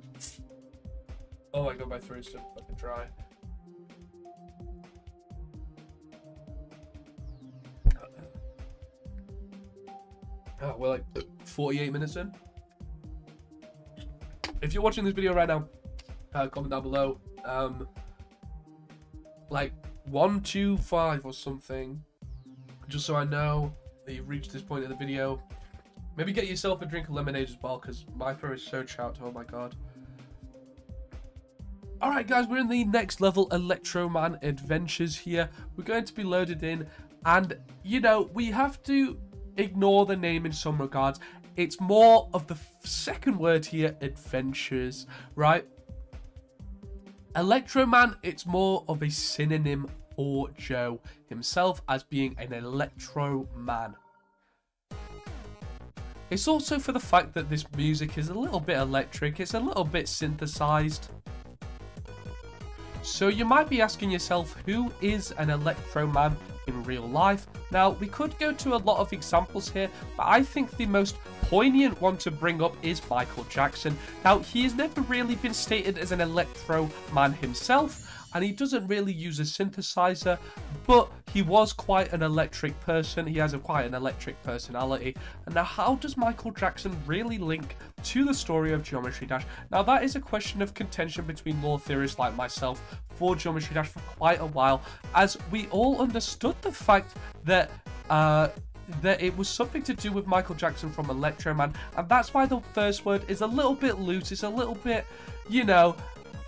Oh, I got my throat so fucking dry. Oh, we're like 48 minutes in. If you're watching this video right now, comment down below. Like 125 or something, just so I know that you've reached this point in the video. Maybe get yourself a drink of lemonade as well, because my throat is so chapped. Oh my god. Alright guys, we're in the next level, Electroman Adventures here. We're going to be loaded in, and you know, we have to ignore the name in some regards. It's more of the second word here, adventures, right? Electroman, it's more of a synonym for Joe himself as being an electro man. It's also for the fact that this music is a little bit electric, it's a little bit synthesized. So you might be asking yourself, who is an electro man in real life? Now, we could go to a lot of examples here, but I think the most poignant one to bring up is Michael Jackson. Now, he has never really been stated as an electro man himself, and he doesn't really use a synthesizer, but he was quite an electric person. He has quite an electric personality. And now, how does Michael Jackson really link to the story of Geometry Dash? Now, that is a question of contention between lore theorists like myself for Geometry Dash for quite a while, as we all understood the fact that that it was something to do with Michael Jackson from Electroman, and that's why the first word is a little bit loose. It's a little bit, you know,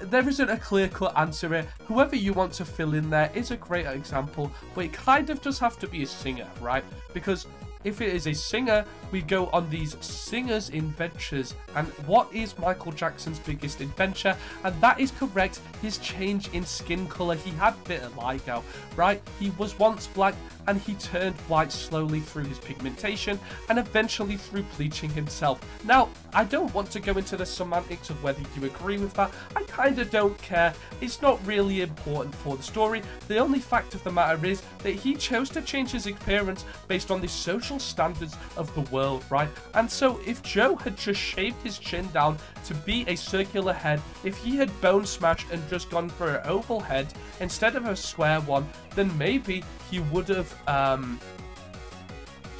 there isn't a clear-cut answer here. Whoever you want to fill in there is a great example, but it kind of does have to be a singer, right? Because if it is a singer, we go on these singers' adventures. And what is Michael Jackson's biggest adventure? And that is correct, his change in skin colour. He had vitiligo, right? He was once black and he turned white slowly through his pigmentation and eventually through bleaching himself. Now, I don't want to go into the semantics of whether you agree with that. I kind of don't care. It's not really important for the story. The only fact of the matter is that he chose to change his appearance based on the social standards of the world, right? And so if Joe had just shaved his chin down to be a circular head, if he had bone smashed and just gone for an oval head instead of a square one, then maybe he would have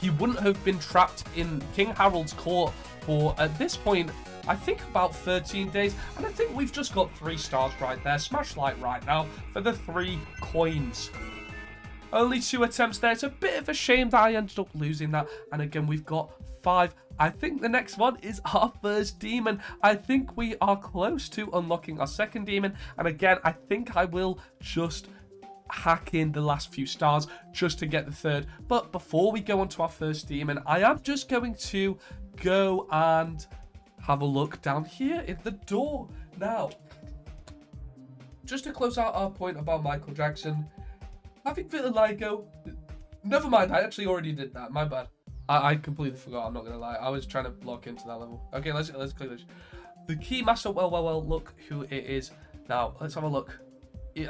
he wouldn't have been trapped in King Harold's court for, at this point, I think about 13 days. And I think we've just got 3 stars right there. Smash like right now for the 3 coins. Only 2 attempts there. It's a bit of a shame that I ended up losing that. And again, we've got 5. I think the next one is our first demon. I think we are close to unlocking our second demon. And again, I think I will just hack in the last few stars just to get the third. But before we go on to our first demon, I am just going to go and have a look down here in the door. Now, just to close out our point about Michael Jackson, having vitiligo, never mind, I actually already did that, my bad. I completely forgot, I'm not gonna lie. I was trying to block into that level. Okay, let's click this. The Keymaster, well, look who it is. Now, let's have a look.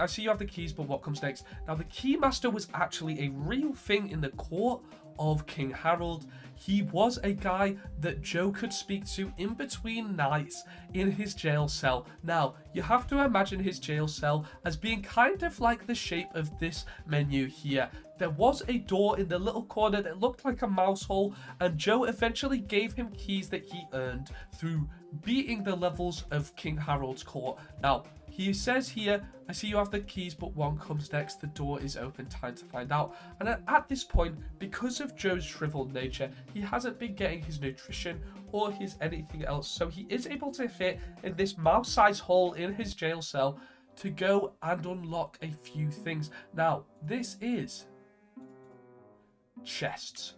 I see you have the keys, but what comes next? Now, the Keymaster was actually a real thing in the court of King Harold. He was a guy that Joe could speak to in between nights in his jail cell. Now, you have to imagine his jail cell as being kind of like the shape of this menu here. There was a door in the little corner that looked like a mouse hole, and Joe eventually gave him keys that he earned through beating the levels of King Harold's court. Now, he says here, I see you have the keys, but one comes next. The door is open, time to find out. And at this point, because of Joe's shriveled nature, he hasn't been getting his nutrition or his anything else. So he is able to fit in this mouse-sized hole in his jail cell to go and unlock a few things. Now, this is chests.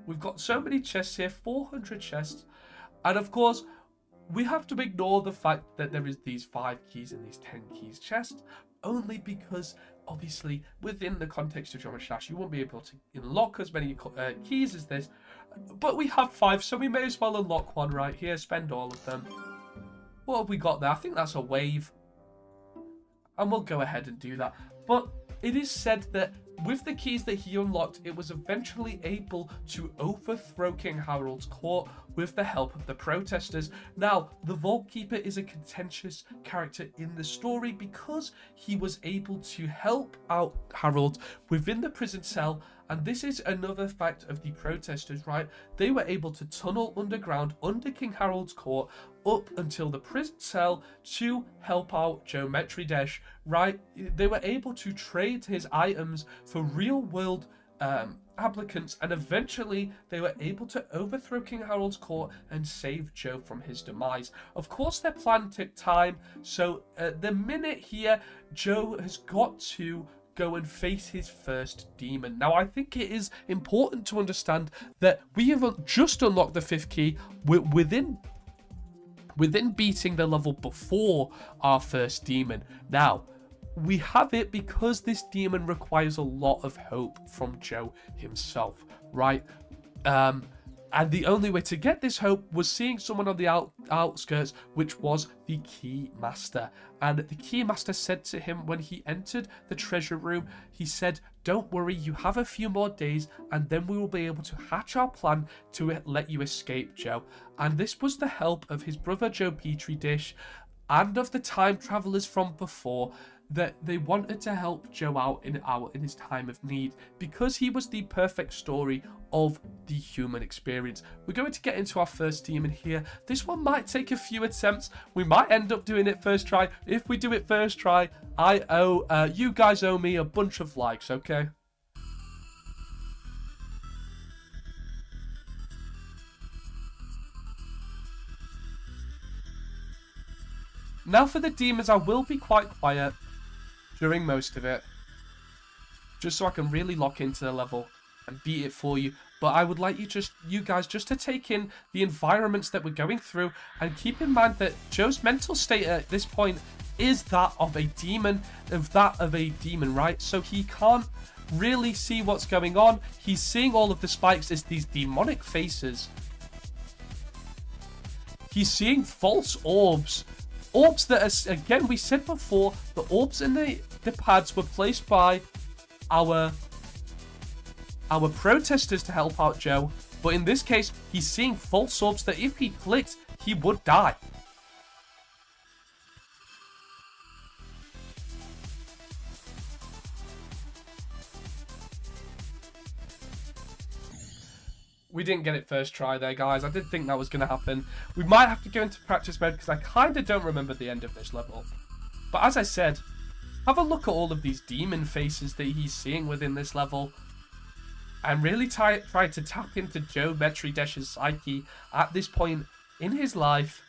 We've got so many chests here, 400 chests. And of course, we have to ignore the fact that there is these 5 keys and these 10 keys chest, only because obviously within the context of Geometry Dash you won't be able to unlock as many keys as this, but we have 5, so we may as well unlock one right here, spend all of them. What have we got there? I think that's a wave, and we'll go ahead and do that. But it is said that with the keys that he unlocked, it was eventually able to overthrow King Harold's court with the help of the protesters. Now, the Vault Keeper is a contentious character in the story because he was able to help out Harold within the prison cell, and this is another fact of the protesters, right? They were able to tunnel underground under King Harold's court up until the prison cell to help out Geometry Dash, right? They were able to trade his items for real-world applicants, and eventually they were able to overthrow King Harold's court and save Joe from his demise. Of course, their plan took time, so the minute here, Joe has got to go and face his first demon. Now, I think it is important to understand that we have just unlocked the 5th key within beating the level before our first demon. Now, we have it because this demon requires a lot of hope from Joe himself, right? And the only way to get this hope was seeing someone on the outskirts, which was the Keymaster. And the Keymaster said to him when he entered the treasure room, he said, "Don't worry, you have a few more days, and then we will be able to hatch our plan to let you escape, Joe." And this was the help of his brother Joe Petri Dish and of the time travelers from before, that they wanted to help Joe out in his time of need, because he was the perfect story of the human experience. We're going to get into our first demon here. This one might take a few attempts. We might end up doing it first try. If we do it first try, you guys owe me a bunch of likes, okay? Now for the demons, I will be quite quiet during most of it, just so I can really lock into the level and beat it for you. But I would like you guys just to take in the environments that we're going through, and keep in mind that Joe's mental state at this point is that of a demon, right? So he can't really see what's going on. He's seeing all of the spikes as these demonic faces. He's seeing false orbs. Orbs that are, again, we said before, the orbs in the pads were placed by our protesters to help out Joe. But in this case, he's seeing false orbs that if he clicked, he would die. We didn't get it first try there, guys. I did think that was going to happen. We might have to go into practice mode because I kind of don't remember the end of this level. But as I said, have a look at all of these demon faces that he's seeing within this level, and really try to tap into Geometry Dash's psyche at this point in his life.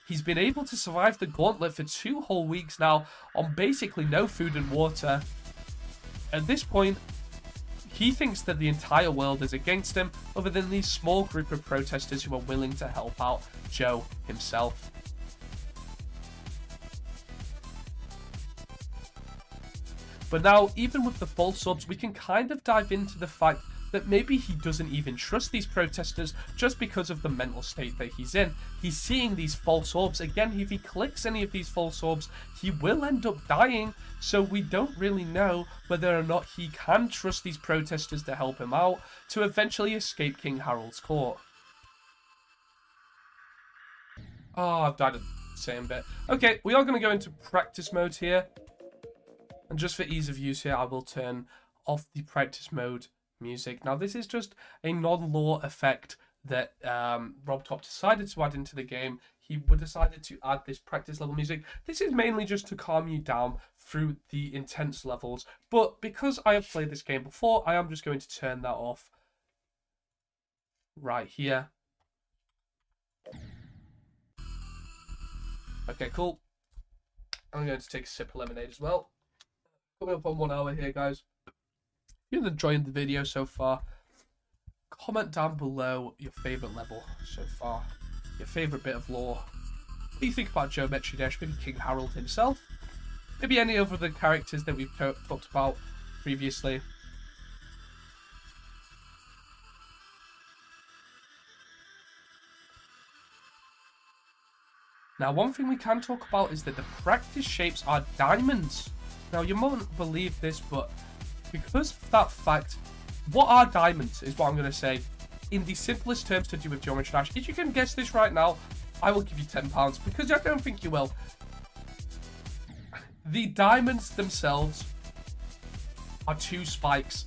He's been able to survive the gauntlet for 2 whole weeks now on basically no food and water. At this point, he thinks that the entire world is against him, other than these small group of protesters who are willing to help out Joe himself. But now, even with the false orbs, we can kind of dive into the fact that maybe he doesn't even trust these protesters just because of the mental state that he's in. He's seeing these false orbs. Again, if he clicks any of these false orbs, he will end up dying. So we don't really know whether or not he can trust these protesters to help him out to eventually escape King Harold's court. Oh, I've died at the same bit. Okay, we are going to go into practice mode here. And just for ease of use here, I will turn off the practice mode music. Now, this is just a non-law effect that RobTop decided to add into the game. He decided to add this practice level music. This is mainly just to calm you down through the intense levels. But because I have played this game before, I am just going to turn that off right here. Okay, cool. I'm going to take a sip of lemonade as well. Coming up on 1 hour here, guys. If you're enjoying the video so far, comment down below your favourite level so far. Your favourite bit of lore. What do you think about Geometry Dash? Maybe King Harold himself? Maybe any of the characters that we've talked about previously? Now, one thing we can talk about is that the practice shapes are diamonds. Now, you won't believe this, but because of that fact, what are diamonds is what I'm going to say in the simplest terms to do with Geometry Dash. If you can guess this right now, I will give you £10 because I don't think you will. The diamonds themselves are 2 spikes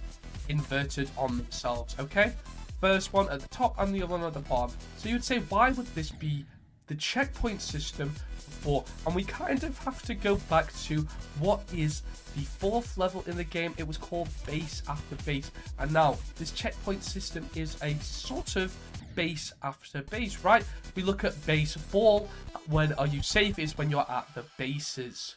inverted on themselves, okay? First one at the top and the other one at the bottom. So you'd say, why would this be the checkpoint system before? And we kind of have to go back to what is the 4th level in the game. It was called base after base, and now this checkpoint system is a sort of base after base, right? We look at base ball. When are you safe is when you're at the bases.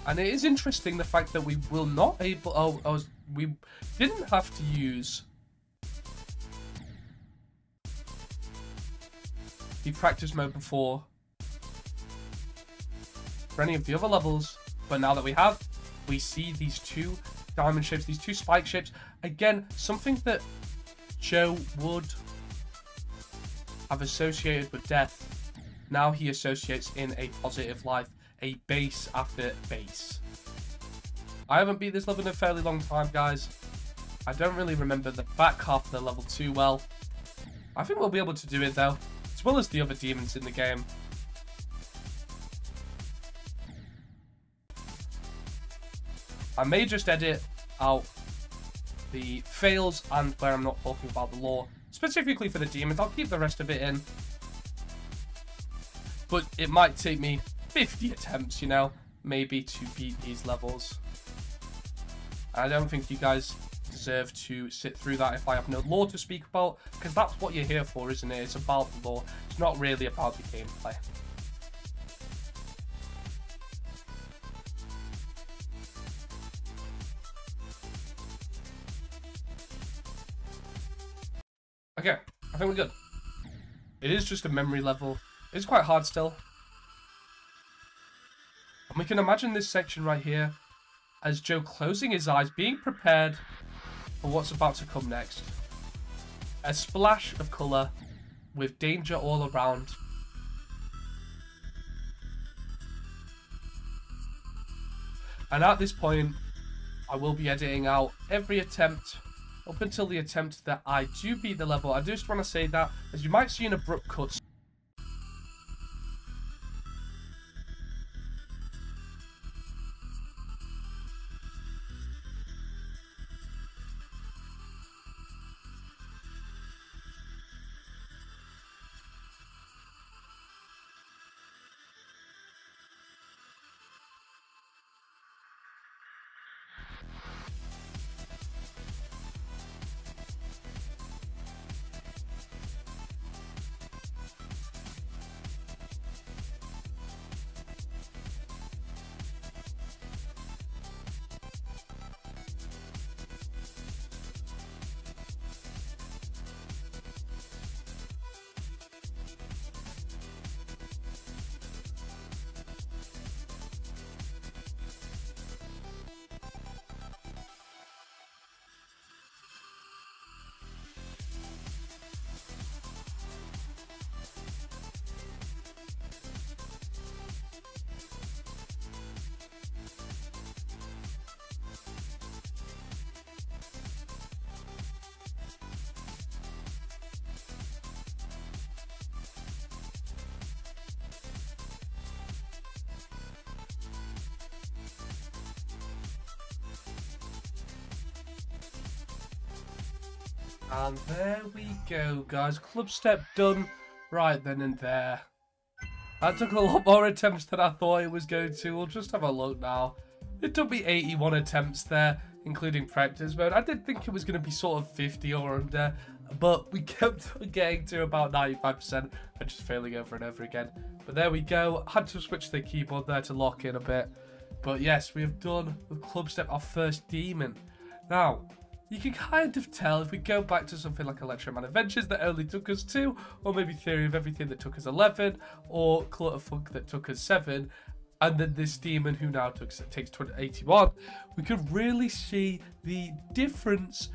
And it is interesting the fact that we will not able. We didn't have to use the practice mode before for any of the other levels, but now that we have, we see these 2 diamond shapes, these 2 spike shapes. Again, something that Joe would have associated with death, now he associates in a positive life. A base after base. I haven't beat this level in a fairly long time, guys. I don't really remember the back half of the level too well. I think we'll be able to do it though, as well as the other demons in the game. I may just edit out the fails and where I'm not talking about the lore, specifically for the demons. I'll keep the rest of it in. But it might take me 50 attempts, you know, maybe to beat these levels. I don't think you guys deserve to sit through that if I have no lore to speak about, because that's what you're here for, isn't it? It's about the lore. It's not really about the gameplay. Okay, I think we're good. It is just a memory level. It's quite hard still. And we can imagine this section right here as Joe closing his eyes, being prepared for what's about to come next. A splash of colour with danger all around. And at this point, I will be editing out every attempt up until the attempt that I do beat the level. I just want to say that, as you might see in abrupt cuts, And there we go, guys. Club step done right then and there. That took a lot more attempts than I thought it was going to. We'll just have a look now. It took me 81 attempts there, including practice mode. I did think it was going to be sort of 50 or under, but we kept getting to about 95% and just failing over and over again. But there we go. I had to switch the keyboard there to lock in a bit. But yes, we have done with Club Step our first demon. Now, you can kind of tell if we go back to something like Electroman Adventures that only took us 2, or maybe Theory of Everything that took us 11, or Clutterfunk that took us 7, and then this demon who now takes 81, we could really see the difference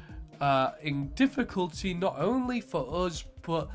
in difficulty, not only for us, but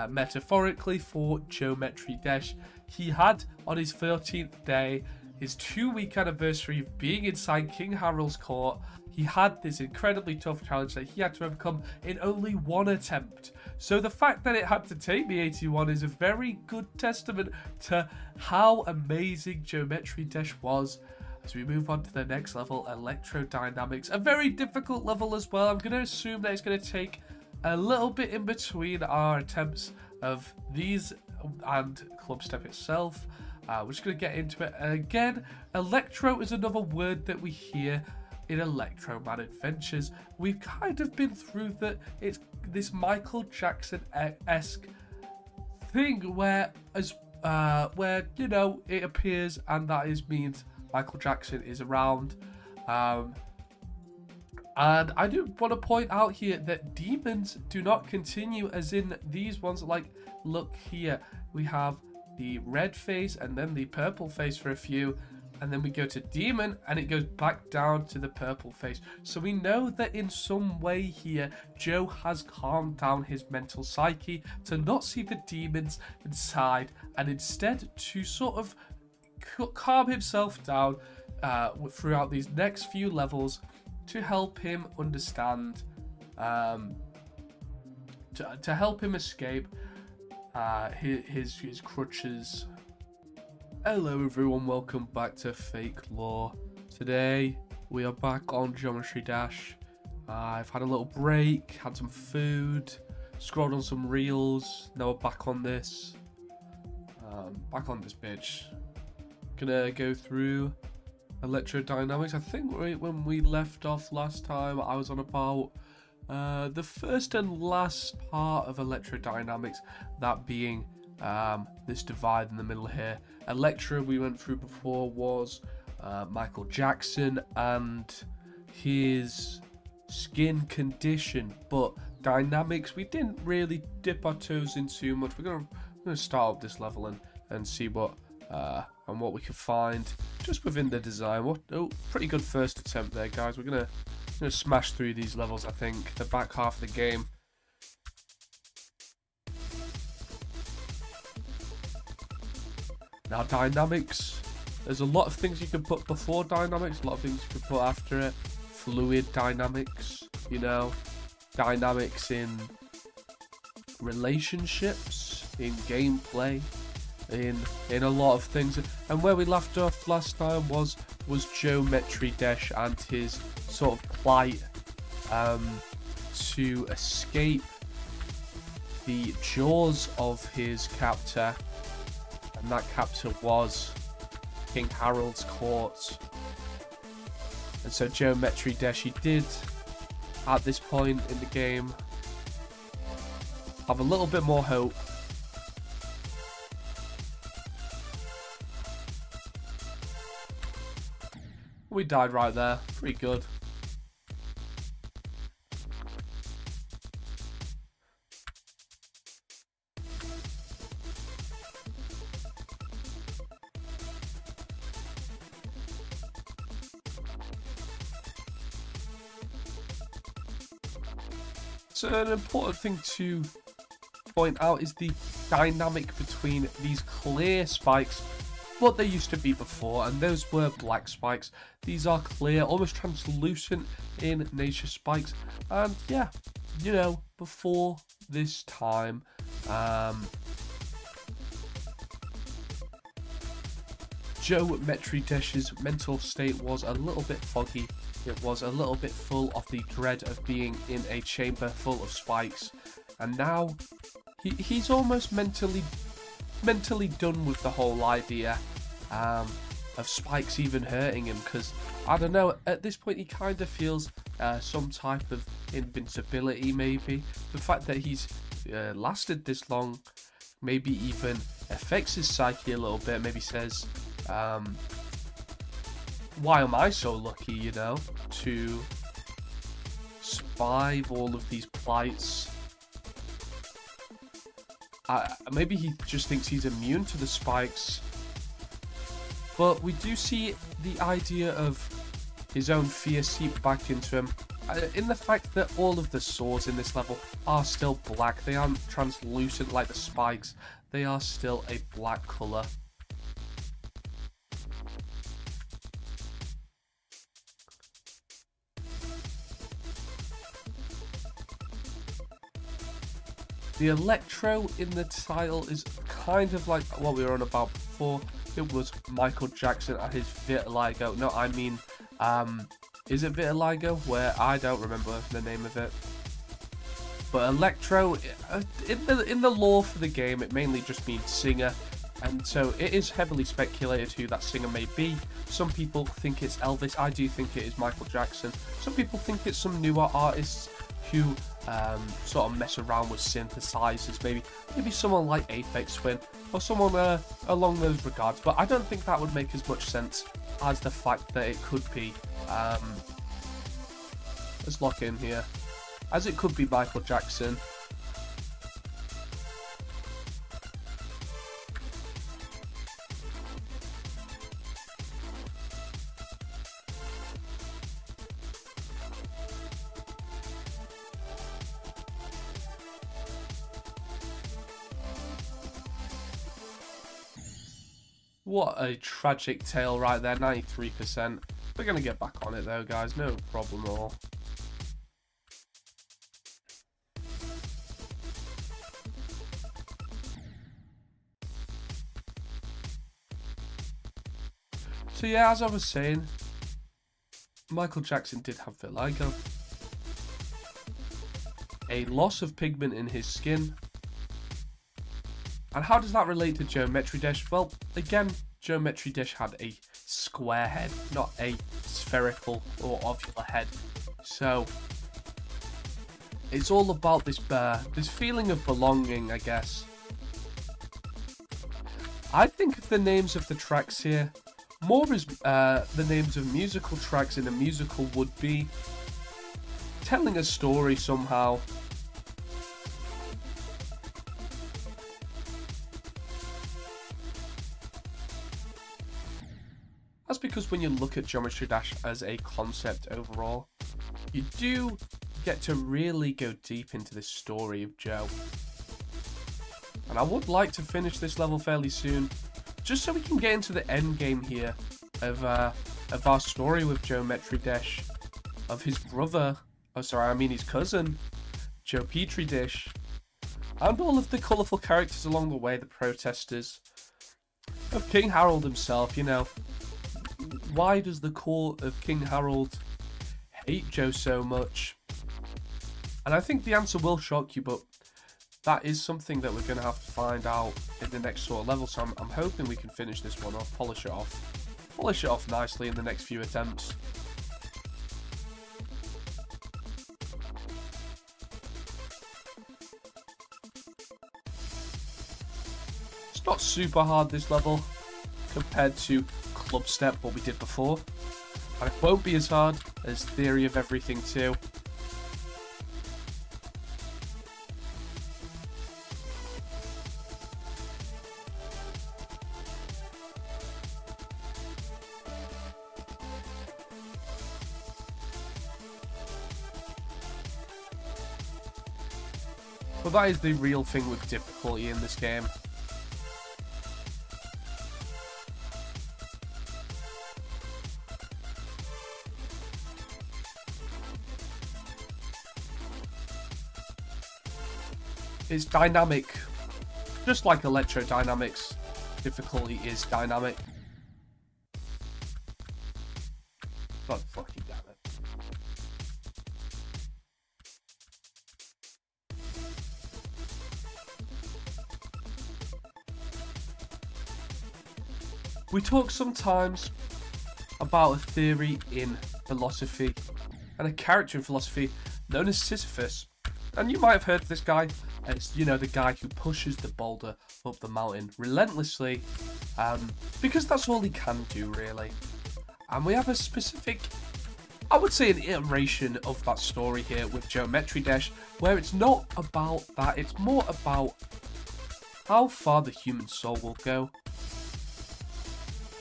metaphorically for Geometry Dash. He had, on his 13th day, his 2-week anniversary of being inside King Harold's court, he had this incredibly tough challenge that he had to overcome in only 1 attempt. So the fact that it had to take me 81 is a very good testament to how amazing Geometry Dash was. As we move on to the next level, Electrodynamics. A very difficult level as well. I'm going to assume that it's going to take a little bit in between our attempts of these and Club Step itself. We're just going to get into it. Again, Electro is another word that we hear in Electroman Adventures. We've kind of been through that. It's this Michael Jackson-esque thing where you know, it appears and that means Michael Jackson is around. And I do want to point out here that demons do not continue as in these ones. Like, look here, we have the red face and then the purple face for a few, and then we go to demon and it goes back down to the purple face. So we know that in some way here, Joe has calmed down his mental psyche to not see the demons inside and instead to sort of calm himself down throughout these next few levels to help him understand, to help him escape his crutches. Hello everyone, welcome back to Fake Lore. Today we are back on Geometry Dash. I've had a little break, had some food, scrolled on some reels. Now we're back on this. Back on this bitch. Gonna go through Electrodynamics. I think when we left off last time, I was on about the first and last part of Electrodynamics, that being this divide in the middle here. Electro we went through before was Michael Jackson and his skin condition, but Dynamics we didn't really dip our toes in too much. We're gonna start up this level and see what and what we can find just within the design. Pretty good first attempt there, guys. We're gonna smash through these levels. I think the back half of the game. Now Dynamics, there's a lot of things you can put before Dynamics, a lot of things you can put after it. Fluid Dynamics, you know, Dynamics in relationships, in gameplay, in a lot of things. And where we left off last time was Geometry Dash and his sort of plight to escape the jaws of his captor, and that captor was King Harold's court. And so Geometry Dash, he did at this point in the game have a little bit more hope. We died right there. Pretty good. So an important thing to point out is the dynamic between these clear spikes, what they used to be before, and those were black spikes. These are clear, almost translucent in nature spikes. And yeah, you know, before this time, Geometry Dash's mental state was a little bit foggy. It was a little bit full of the dread of being in a chamber full of spikes. And now he's almost mentally done with the whole idea of spikes even hurting him, because I don't know, at this point he kind of feels some type of invincibility. Maybe the fact that he's lasted this long maybe even affects his psyche a little bit. Maybe says, why am I so lucky, you know, to survive all of these plights? Maybe he just thinks he's immune to the spikes. But we do see the idea of his own fear seep back into him. In the fact that all of the swords in this level are still black. They aren't translucent like the spikes. They are still a black colour. The electro in the title is kind of like what we were on about before. It was Michael Jackson and his Vitiligo. No, I mean, is it Vitiligo? Where I don't remember the name of it. But electro, in the lore for the game, it mainly just means singer. And so it is heavily speculated who that singer may be. Some people think it's Elvis. I do think it is Michael Jackson. Some people think it's some newer artists who sort of mess around with synthesizers. Maybe someone like Aphex Twin or someone along those regards. But I don't think that would make as much sense as the fact that it could be. Let's lock in here. As it could be Michael Jackson. What a tragic tale right there, 93%. We're going to get back on it though, guys, no problem at all. So yeah, as I was saying, Michael Jackson did have vitiligo. A loss of pigment in his skin. And how does that relate to Geometry Dash? Well, again, Geometry Dash had a square head, not a spherical or ovular head. So it's all about this feeling of belonging, I guess. I think the names of the tracks here more is the names of musical tracks in a musical would be telling a story somehow. That's because when you look at Geometry Dash as a concept overall, you do get to really go deep into this story of Joe. And I would like to finish this level fairly soon, just so we can get into the end game here of our story with Geometry Dash, of his brother, his cousin, Joe Petri Dish, and all of the colourful characters along the way, the protesters, of King Harold himself, you know. Why does the court of King Harold hate Joe so much? And I think the answer will shock you, but that is something that we're going to have to find out in the next sort of level. So I'm hoping we can finish this one off, polish it off nicely in the next few attempts. It's not super hard, this level, compared to Club Step, what we did before, and it won't be as hard as Theory of Everything 2. But that is the real thing with difficulty in this game. It's dynamic, just like electrodynamics. Difficulty is dynamic. We talk sometimes about a theory in philosophy and a character in philosophy known as Sisyphus. And you might have heard of this guy. It's, you know, the guy who pushes the boulder up the mountain relentlessly, because that's all he can do, really. And we have a specific, I would say, an iteration of that story here with Geometry Dash, where it's not about that, it's more about how far the human soul will go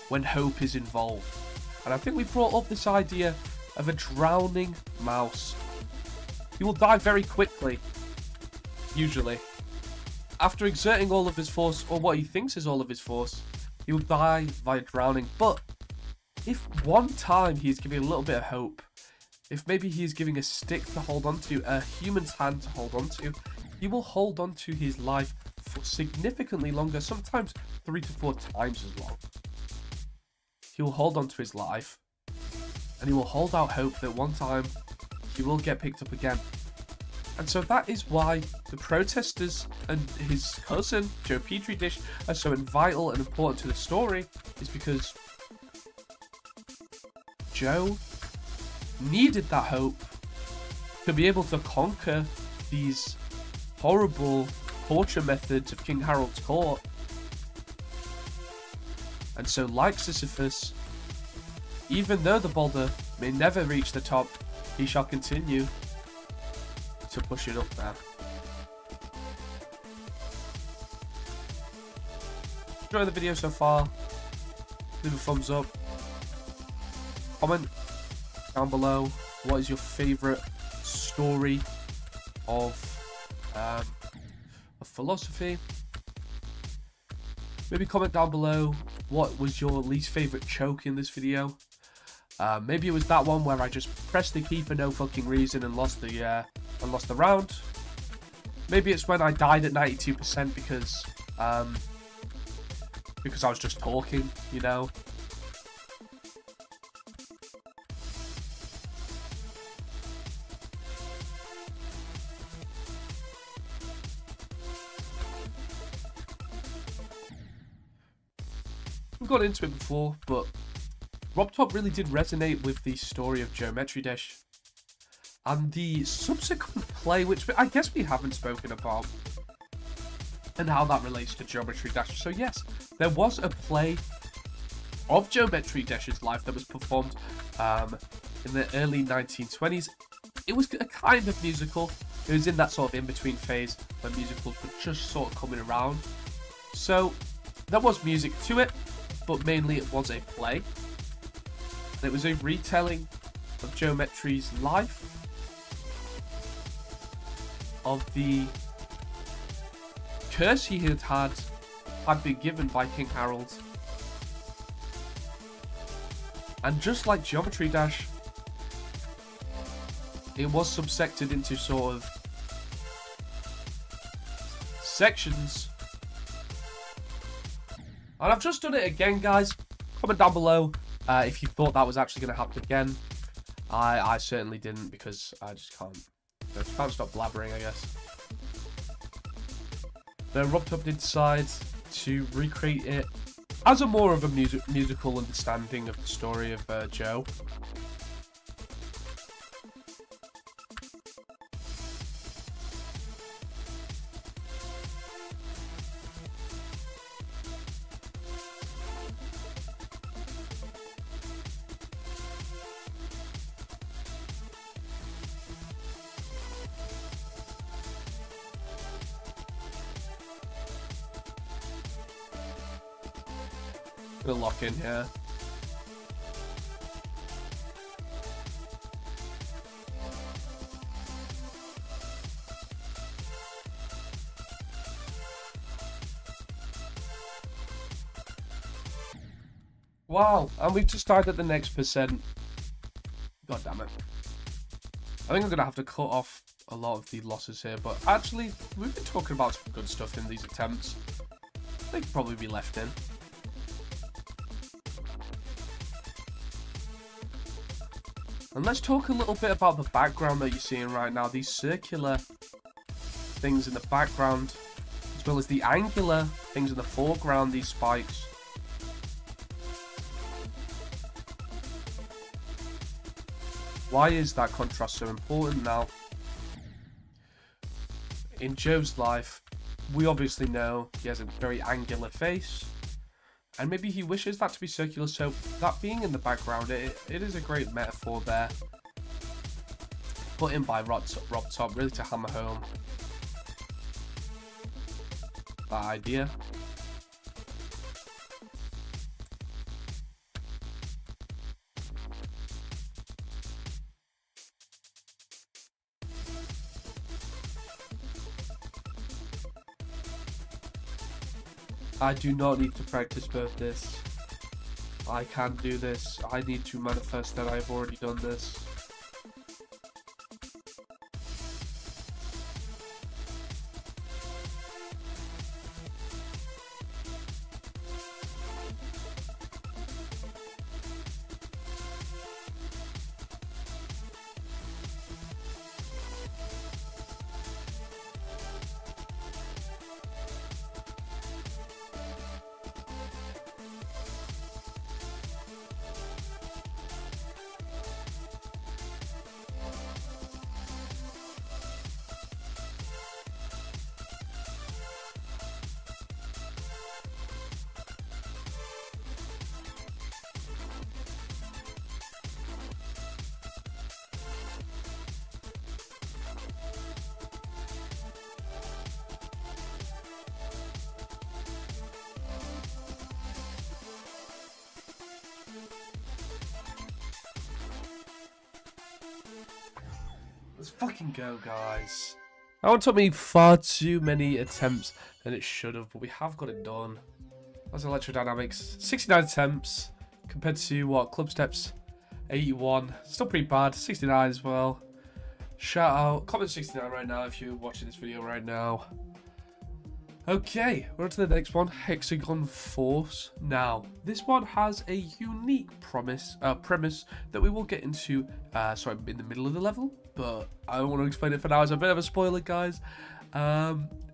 when hope is involved. And I think we brought up this idea of a drowning mouse. He will die very quickly, usually. After exerting all of his force, or what he thinks is all of his force, he will die via drowning. But if one time he's giving a little bit of hope, if maybe he is giving a stick to hold on to, a human's hand to hold on to, he will hold on to his life for significantly longer, sometimes 3 to 4 times as long. He will hold on to his life, and he will hold out hope that one time he will get picked up again. And so that is why the protesters and his cousin, Joe Petri Dish, are so vital and important to the story, is because Joe needed that hope to be able to conquer these horrible torture methods of King Harold's court. And so, like Sisyphus, even though the boulder may never reach the top, he shall continue to push it up there. Enjoy the video so far. Leave a thumbs up. Comment down below what is your favourite story of philosophy. Maybe comment down below what was your least favourite choke in this video. Maybe it was that one where I just pressed the key for no fucking reason and lost the round. Maybe it's when I died at 92% because I was just talking, you know. We've got into it before, but Rob Top really did resonate with the story of Geometry Dash. And the subsequent play, which I guess we haven't spoken about, and how that relates to Geometry Dash. So yes, there was a play of Geometry Dash's life that was performed in the early 1920s. It was a kind of musical. It was in that sort of in-between phase when musicals were just sort of coming around. So there was music to it, but mainly it was a play. And it was a retelling of Geometry's life, of the curse he had been given by King Harold. And just like Geometry Dash, it was subsected into sort of sections. And I've just done it again, guys. Comment down below if you thought that was actually going to happen again. I certainly didn't, because I just can't stop blabbering, I guess. Then Rob Top did decide to recreate it as a more of a musical understanding of the story of Joe. Gonna lock in here. Wow, and we've just started at the next percent. God damn it. I think I'm gonna have to cut off a lot of the losses here, but actually, we've been talking about some good stuff in these attempts. They could probably be left in. And let's talk a little bit about the background that you're seeing right now. These circular things in the background, as well as the angular things in the foreground, these spikes. Why is that contrast so important now? In Joe's life, we obviously know he has a very angular face, and maybe he wishes that to be circular, so that being in the background, it is a great metaphor there, put in by Rob Top, really to hammer home that idea. I do not need to practice both this. I can do this. I need to manifest that I've already done this. Let's fucking go, guys. That one took me far too many attempts than it should have, but we have got it done. That's Electrodynamics. 69 attempts compared to, what, Club Steps 81. Still pretty bad. 69 as well. Shout out. Comment 69 right now if you're watching this video right now. Okay, we're on to the next one, Hexagon Force. Now, this one has a unique premise that we will get into, in the middle of the level, but I don't want to explain it for now. It's a bit of a spoiler, guys.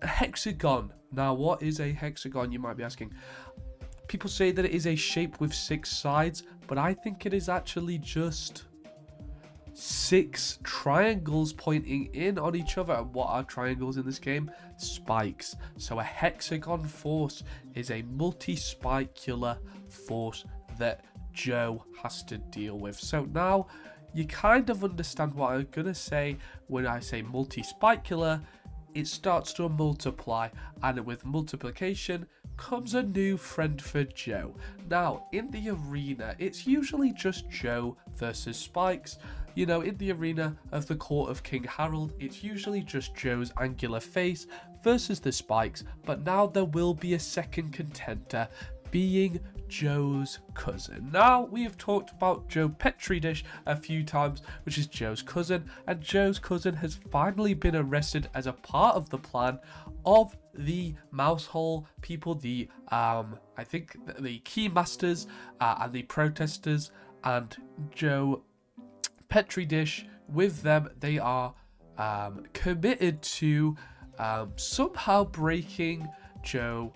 Hexagon. Now, what is a hexagon, you might be asking? People say that it is a shape with 6 sides, but I think it is actually just 6 triangles pointing in on each other. And what are triangles in this game? Spikes. So a hexagon force is a multi-spicular force that Joe has to deal with. So now you kind of understand what I'm gonna say when I say multi-spicular. It starts to multiply, and with multiplication comes a new friend for Joe. Now, in the arena, it's usually just Joe versus Spikes. You know, in the arena of the court of King Harold, it's usually just Joe's angular face versus the Spikes, but now there will be a second contender, being Joe's cousin. Now, we have talked about Joe Petri Dish a few times, which is Joe's cousin, and Joe's cousin has finally been arrested as a part of the plan of the mouse hole people, the I think the Keymasters and the protesters, and Joe Petri Dish with them. They are committed to somehow breaking Joe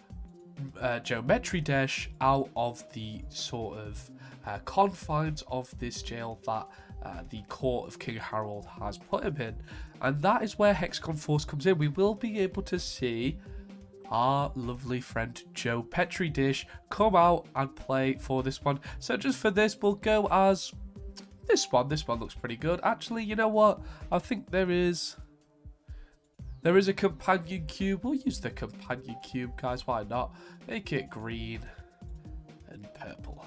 Petri Dish out of the sort of confines of this jail that the court of King Harold has put him in, and that is where Hexagon Force comes in. We will be able to see our lovely friend Joe Petri Dish come out and play for this one. So just for this, we'll go as this one. This one looks pretty good. Actually, you know what? I think there is a companion cube. We'll use the companion cube, guys. Why not? Make it green and purple.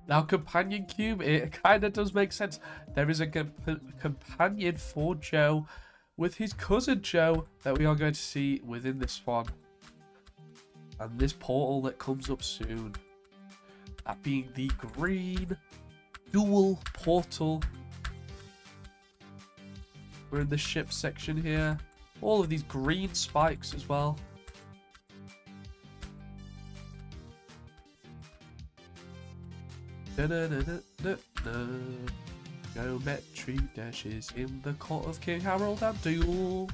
Now, companion cube, it kind of does make sense. There is a companion for Joe with his cousin Joe that we are going to see within this one. And this portal that comes up soon. That being the green dual portal. We're in the ship section here. All of these green spikes as well. Geometry dashes in the court of King Harold and duel.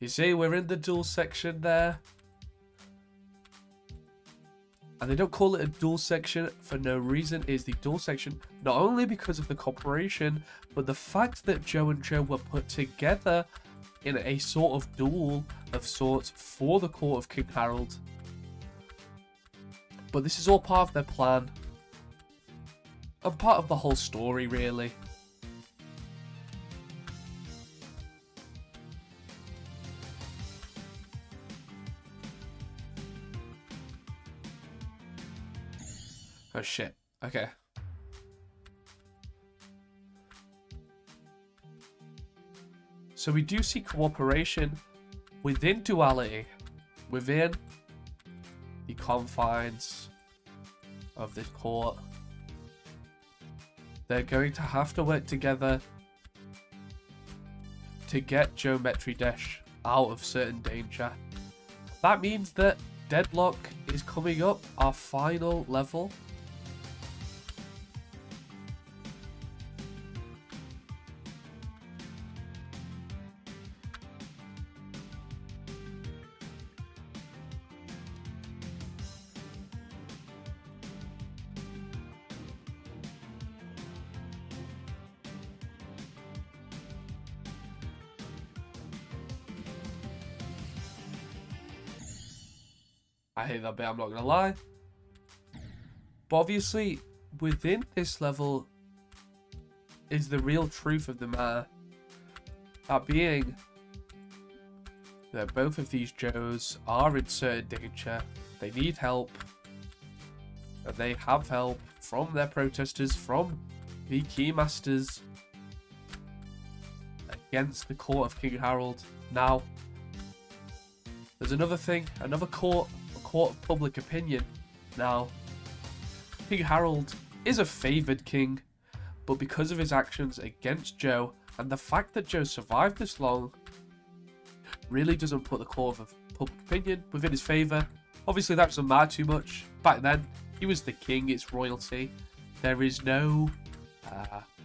You see, we're in the duel section there. And they don't call it a dual section for no reason. It is the dual section not only because of the cooperation, but the fact that Joe and Joe were put together in a sort of duel of sorts for the court of King Harold. But this is all part of their plan. And part of the whole story, really. Oh shit. Okay. So we do see cooperation within duality, within the confines of this court. They're going to have to work together to get Geometry Dash out of certain danger. That means that Deadlock is coming up, our final level. I hate that bit, I'm not gonna lie. But obviously, within this level is the real truth of the matter. That being that both of these Joes are in certain danger. They need help. And they have help from their protesters, from the Keymasters against the court of King Harold. Now, there's another thing, another court. Court of public opinion. Now, King Harold is a favoured king, but because of his actions against Joe and the fact that Joe survived this long, really doesn't put the court of public opinion within his favour. Obviously, that doesn't matter too much. Back then, he was the king, it's royalty. There is no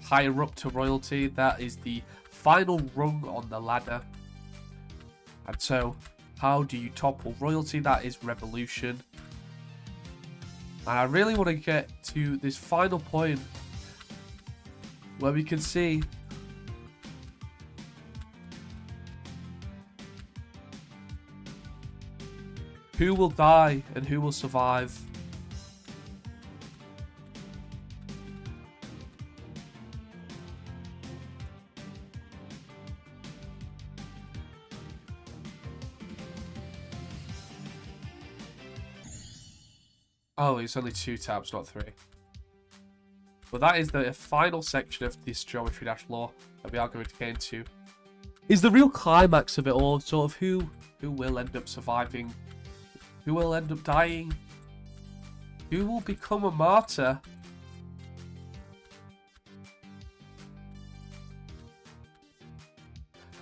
higher up to royalty. That is the final rung on the ladder. And so, how do you topple royalty? That is revolution. And I really want to get to this final point where we can see who will die and who will survive. Oh, it's only 2 tabs, not 3. But that is the final section of this Geometry Dash lore that we are going to get into. Is the real climax of it all, sort of who will end up surviving, who will end up dying, who will become a martyr.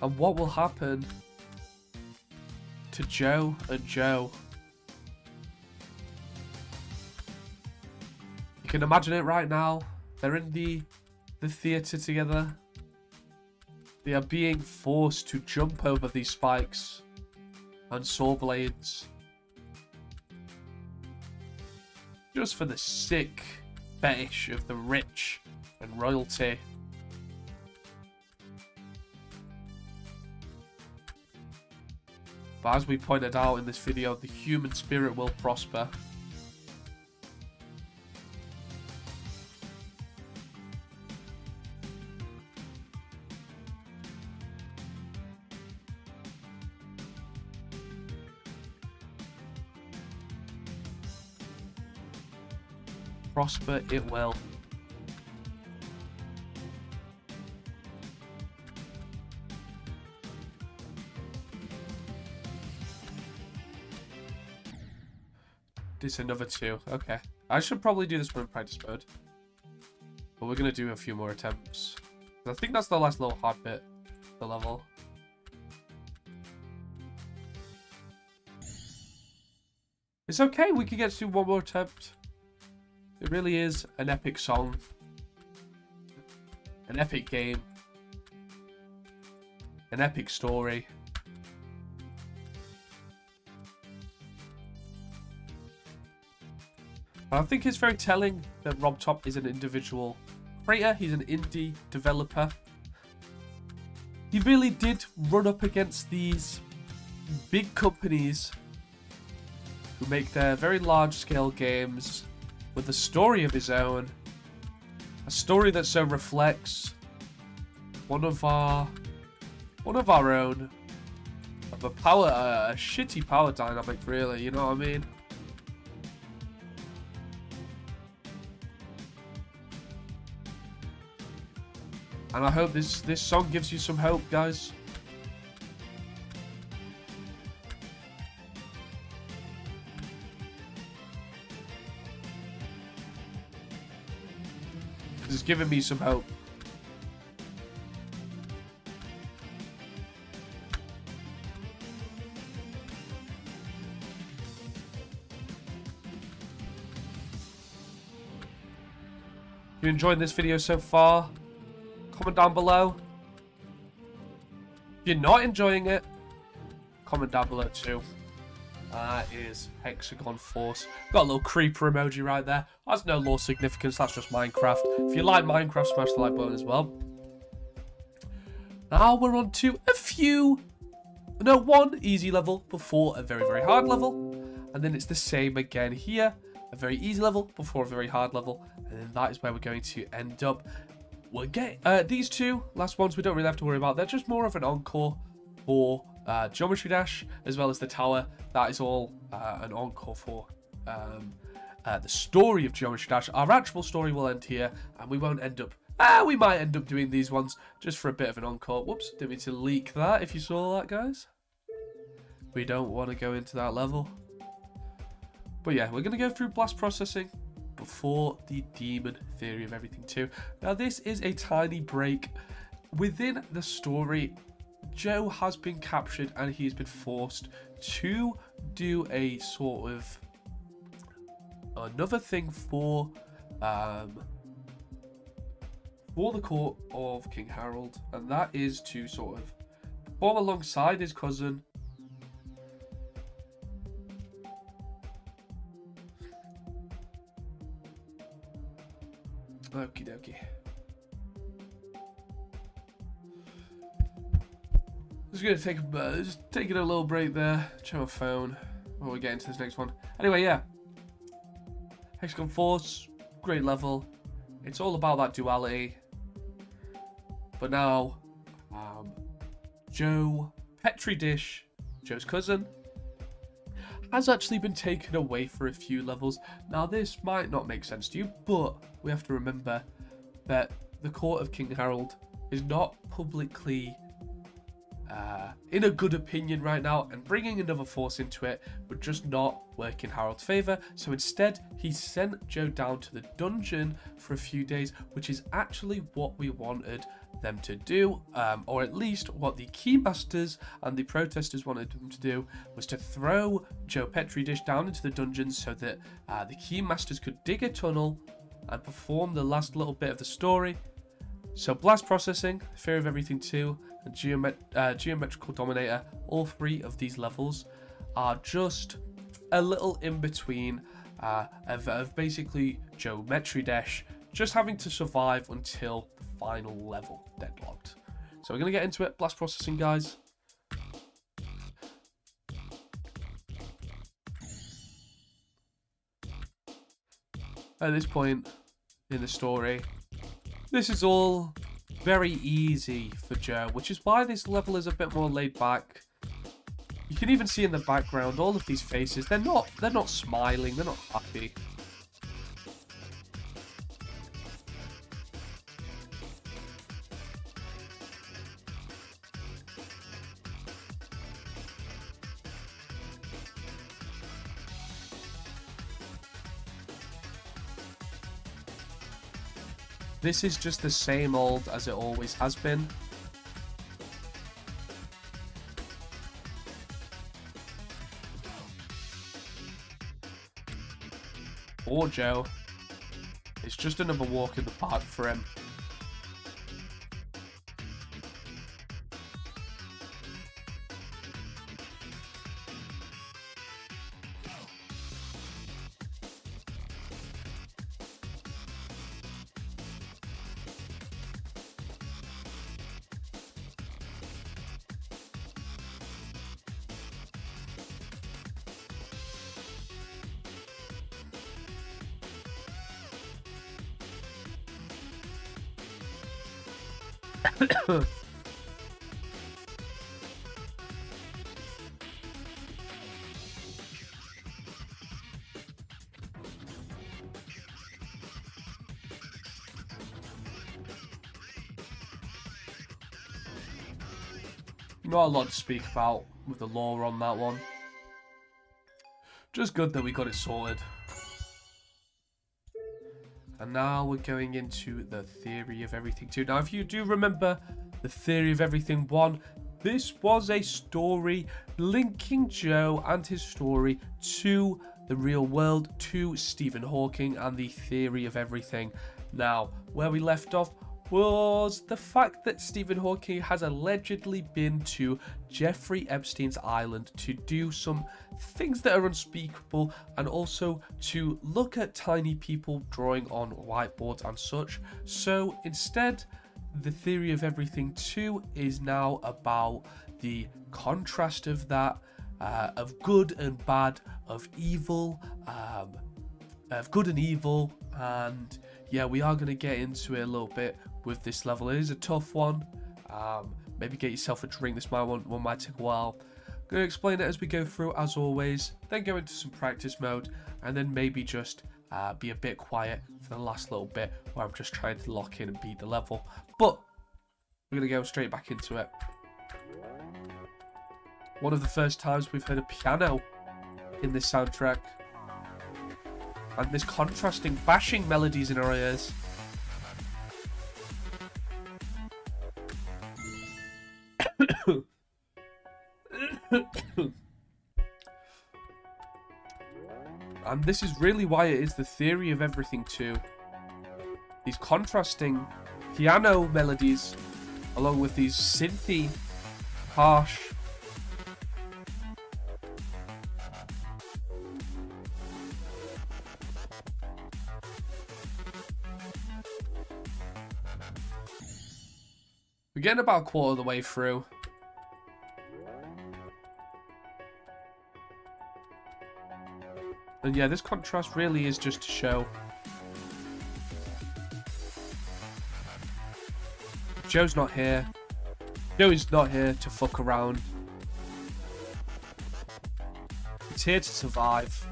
And what will happen to Joe and Joe. You can imagine it right now. They're in the theatre together. They are being forced to jump over these spikes and saw blades. Just for the sick fetish of the rich and royalty. But as we pointed out in this video, the human spirit will prosper. Prosper it will. This another 2. Okay. I should probably do this one in practice mode. But we're going to do a few more attempts. I think that's the last little hard bit of the level. It's okay, we can get to one more attempt. It really is an epic song. An epic game. An epic story. And I think it's very telling that RobTop is an individual creator. He's an indie developer. He really did run up against these big companies who make their very large-scale games with a story of his own. A story that so reflects one of our own. Of a shitty power dynamic, really, you know what I mean? And I hope this song gives you some hope, guys. It's giving me some hope. You enjoying this video so far? Comment down below. If you're not enjoying it, comment down below too. That is Hexagon Force. Got a little creeper emoji right there. That's no lore significance, that's just Minecraft. If you like Minecraft, smash the like button as well. Now we're on to one easy level before a very, very hard level. And then it's the same again here. A very easy level before a very hard level. And then that is where we're going to end up. We'll get these two last ones we don't really have to worry about. They're just more of an encore for Geometry Dash, as well as the tower. That is all an encore for the story of Geometry Dash. Our actual story will end here, and we won't end up... we might end up doing these ones just for a bit of an encore. Whoops, didn't mean to leak that, if you saw that, guys. We don't want to go into that level. But yeah, we're going to go through blast processing before the Demon Theory of Everything 2. Now, this is a tiny break within the story. Joe has been captured and he's been forced to do a sort of another thing for the court of King Harold, and that is to sort of perform alongside his cousin. Okie dokie. Just gonna take just taking a little break there. Check my phone while we get into this next one. Anyway, yeah. Hexagon Force, great level. It's all about that duality. But now, Joe Petri Dish, Joe's cousin, has actually been taken away for a few levels. Now, this might not make sense to you, but we have to remember that the court of King Harold is not publicly in a good opinion right now, and bringing another force into it would just not work in Harold's favour. So instead, he sent Joe down to the dungeon for a few days, which is actually what we wanted them to do, or at least what the Keymasters and the protesters wanted them to do, was to throw Joe Petri Dish down into the dungeon so that the Keymasters could dig a tunnel and perform the last little bit of the story. So Blast Processing, Fear of Everything 2, and Geometrical Dominator, all three of these levels are just a little in between of basically Geometry Dash just having to survive until the final level, Deadlocked. So we're going to get into it. Blast Processing, guys. At this point in the story, this is all very easy for Joe, which is why this level is a bit more laid back. You can even see in the background all of these faces. They're not smiling, they're not happy. This is just the same old as it always has been. Poor Joe. It's just another walk in the park for him. Not a lot to speak about with the lore on that one. Just good that we got it sorted. And now we're going into the Theory of Everything 2. Now, if you do remember the Theory of Everything 1, this was a story linking Joe and his story to the real world, to Stephen Hawking and the Theory of Everything. Now, where we left off was the fact that Stephen Hawking has allegedly been to Jeffrey Epstein's island to do some things that are unspeakable, and also to look at tiny people drawing on whiteboards and such. So instead, the Theory of Everything 2 is now about the contrast of that, of good and bad, of evil, of good and evil, and yeah, we are going to get into it a little bit with this level. It is a tough one. Maybe get yourself a drink. This might take a while. I'm going to explain it as we go through, as always. Then go into some practice mode, and then maybe just be a bit quiet for the last little bit where I'm just trying to lock in and beat the level. But we're going to go straight back into it. One of the first times we've heard a piano in this soundtrack. And this contrasting bashing melodies in our ears. And this is really why it is the Theory of Everything 2. These contrasting piano melodies, along with these synthy, harsh, we're getting about a quarter of the way through. And yeah, this contrast really is just to show. Joe's not here. Joe's not here to fuck around. He's here to survive.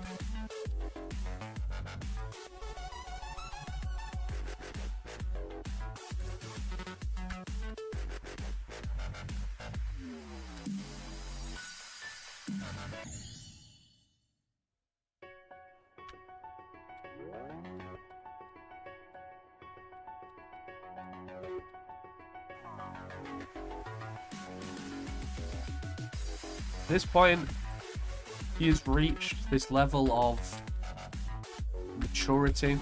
At this point, he has reached this level of maturity.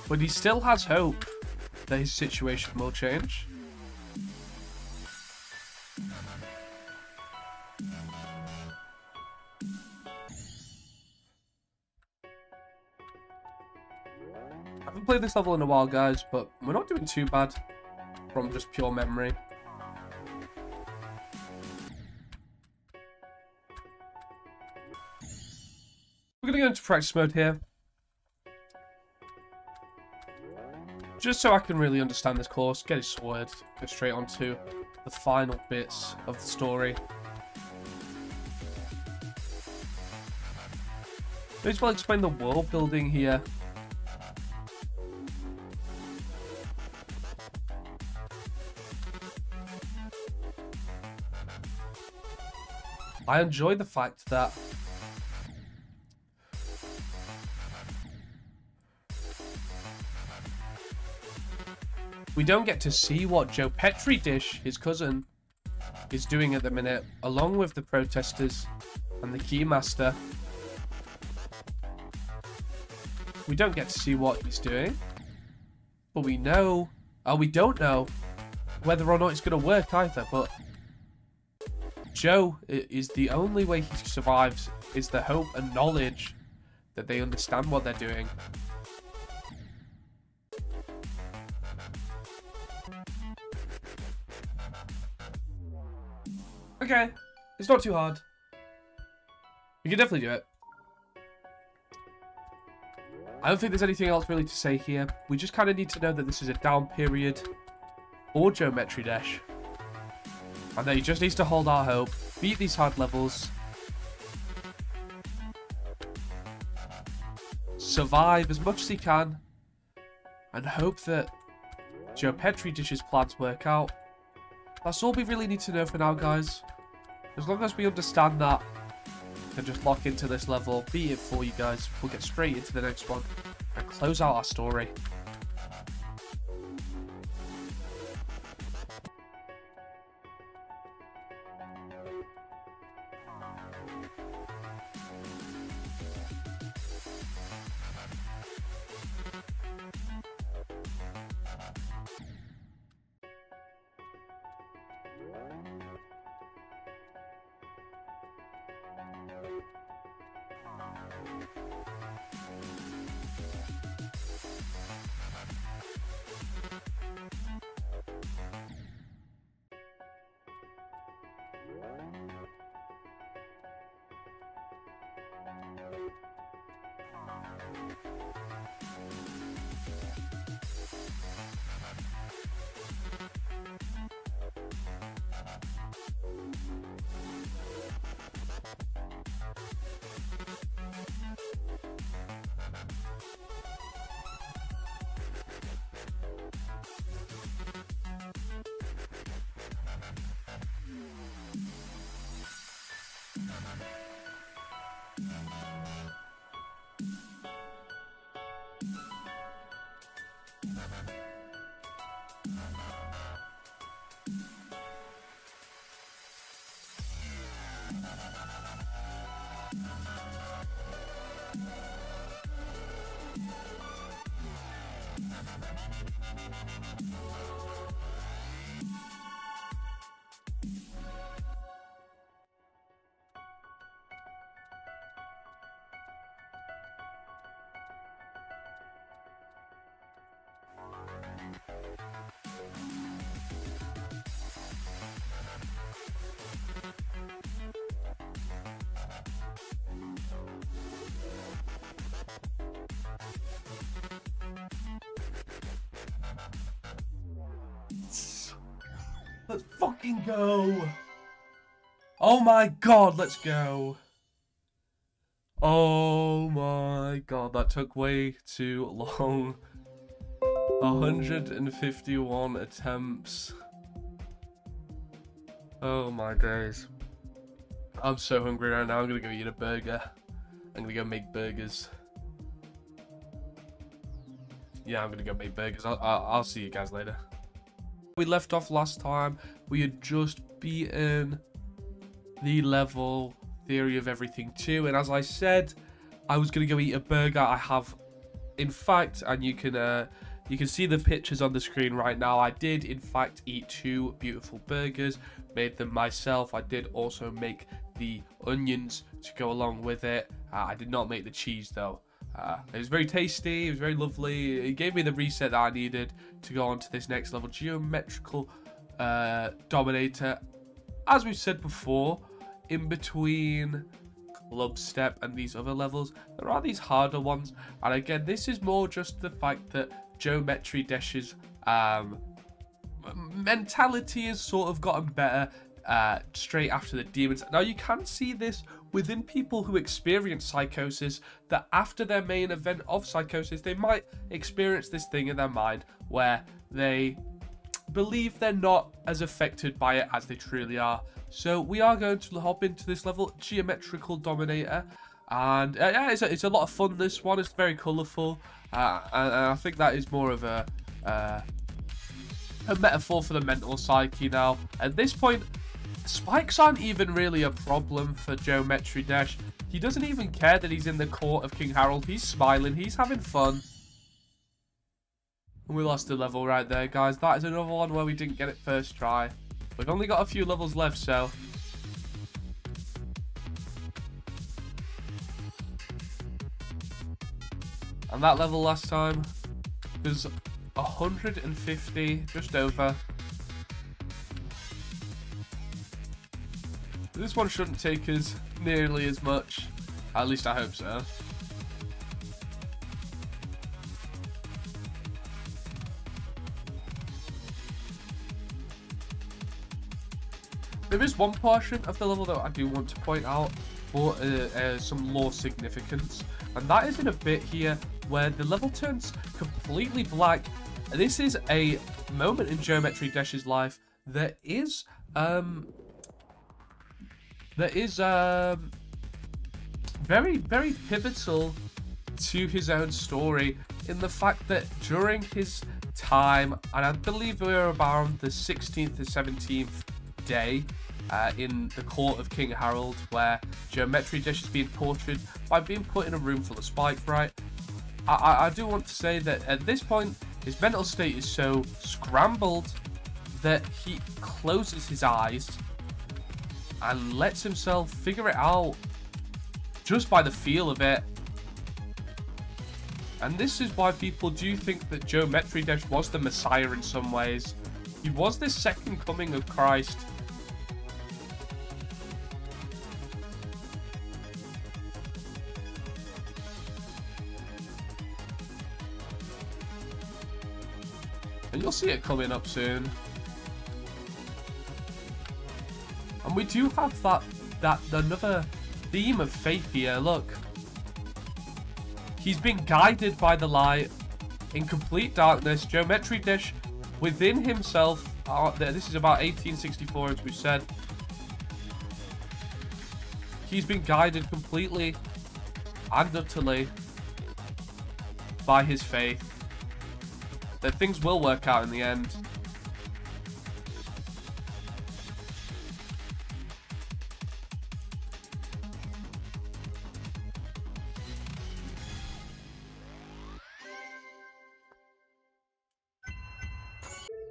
But he still has hope that his situation will change. I haven't played this level in a while, guys, but we're not doing too bad from just pure memory. We're going to go into practice mode here. Just so I can really understand this course, get it sorted, go straight on to the final bits of the story. May as well explain the world building here. I enjoy the fact that we don't get to see what Joe Petri Dish, his cousin, is doing at the minute, along with the protesters and the Keymaster. We don't get to see what he's doing, but we know, we don't know whether or not it's going to work either, but Joe is the only way he survives, is the hope and knowledge that they understand what they're doing. Okay, it's not too hard. We can definitely do it. I don't think there's anything else really to say here. We just kind of need to know that this is a down period for Geometry Dash. And that he just needs to hold our hope, beat these hard levels, survive as much as he can, and hope that Geometry Dash's plans work out. That's all we really need to know for now, guys. As long as we understand that, we can just lock into this level, beat it for you guys. We'll get straight into the next one and close out our story. Let's fucking go. Oh my god, let's go. Oh my god, that took way too long. 151 attempts. Oh my days. I'm so hungry right now. I'm gonna go eat a burger. I'm gonna go make burgers. Yeah, I'm gonna go make burgers. I'll see you guys later. We left off last time. We had just beaten the level Theory of Everything 2, and as I said, I was gonna go eat a burger. I have, in fact, and you can see the pictures on the screen right now. I did, in fact, eat 2 beautiful burgers. Made them myself. I did also make the onions to go along with it. I did not make the cheese though. It was very tasty, it was very lovely. It gave me the reset that I needed to go on to this next level, Geometrical Dominator. As we've said before, in between Club Step and these other levels, there are these harder ones. And again, this is more just the fact that Geometry Dash's mentality has sort of gotten better straight after the demons. Now, you can see this within people who experience psychosis, that after their main event of psychosis, they might experience this thing in their mind where they believe they're not as affected by it as they truly are. So we are going to hop into this level, Geometrical Dominator, and yeah, it's a lot of fun, this one. It's very colourful, and I think that is more of a metaphor for the mental psyche now. At this point, spikes aren't even really a problem for Geometry Dash. He doesn't even care that he's in the court of King Harold. He's smiling, he's having fun. And we lost a level right there, guys. That is another one where we didn't get it first try. We've only got a few levels left, so... And that level last time was 150, just over. This one shouldn't take us nearly as much. At least I hope so. There is one portion of the level that I do want to point out for some lore significance, and that is in a bit here where the level turns completely black. This is a moment in Geometry Dash's life that is very, very pivotal to his own story, in the fact that during his time, and I believe we were around the 16th or 17th day in the court of King Harold, where Geometry Dash is being tortured by being put in a room full of spikes, right? I do want to say that at this point, his mental state is so scrambled that he closes his eyes and lets himself figure it out just by the feel of it. And this is why people do think that Geometry Dash was the Messiah in some ways. He was this second coming of Christ. And you'll see it coming up soon. And we do have that another theme of faith here. Look, he's been guided by the light in complete darkness. Geometry Dash within himself. This is about 1864, as we said. He's been guided completely and utterly by his faith that things will work out in the end.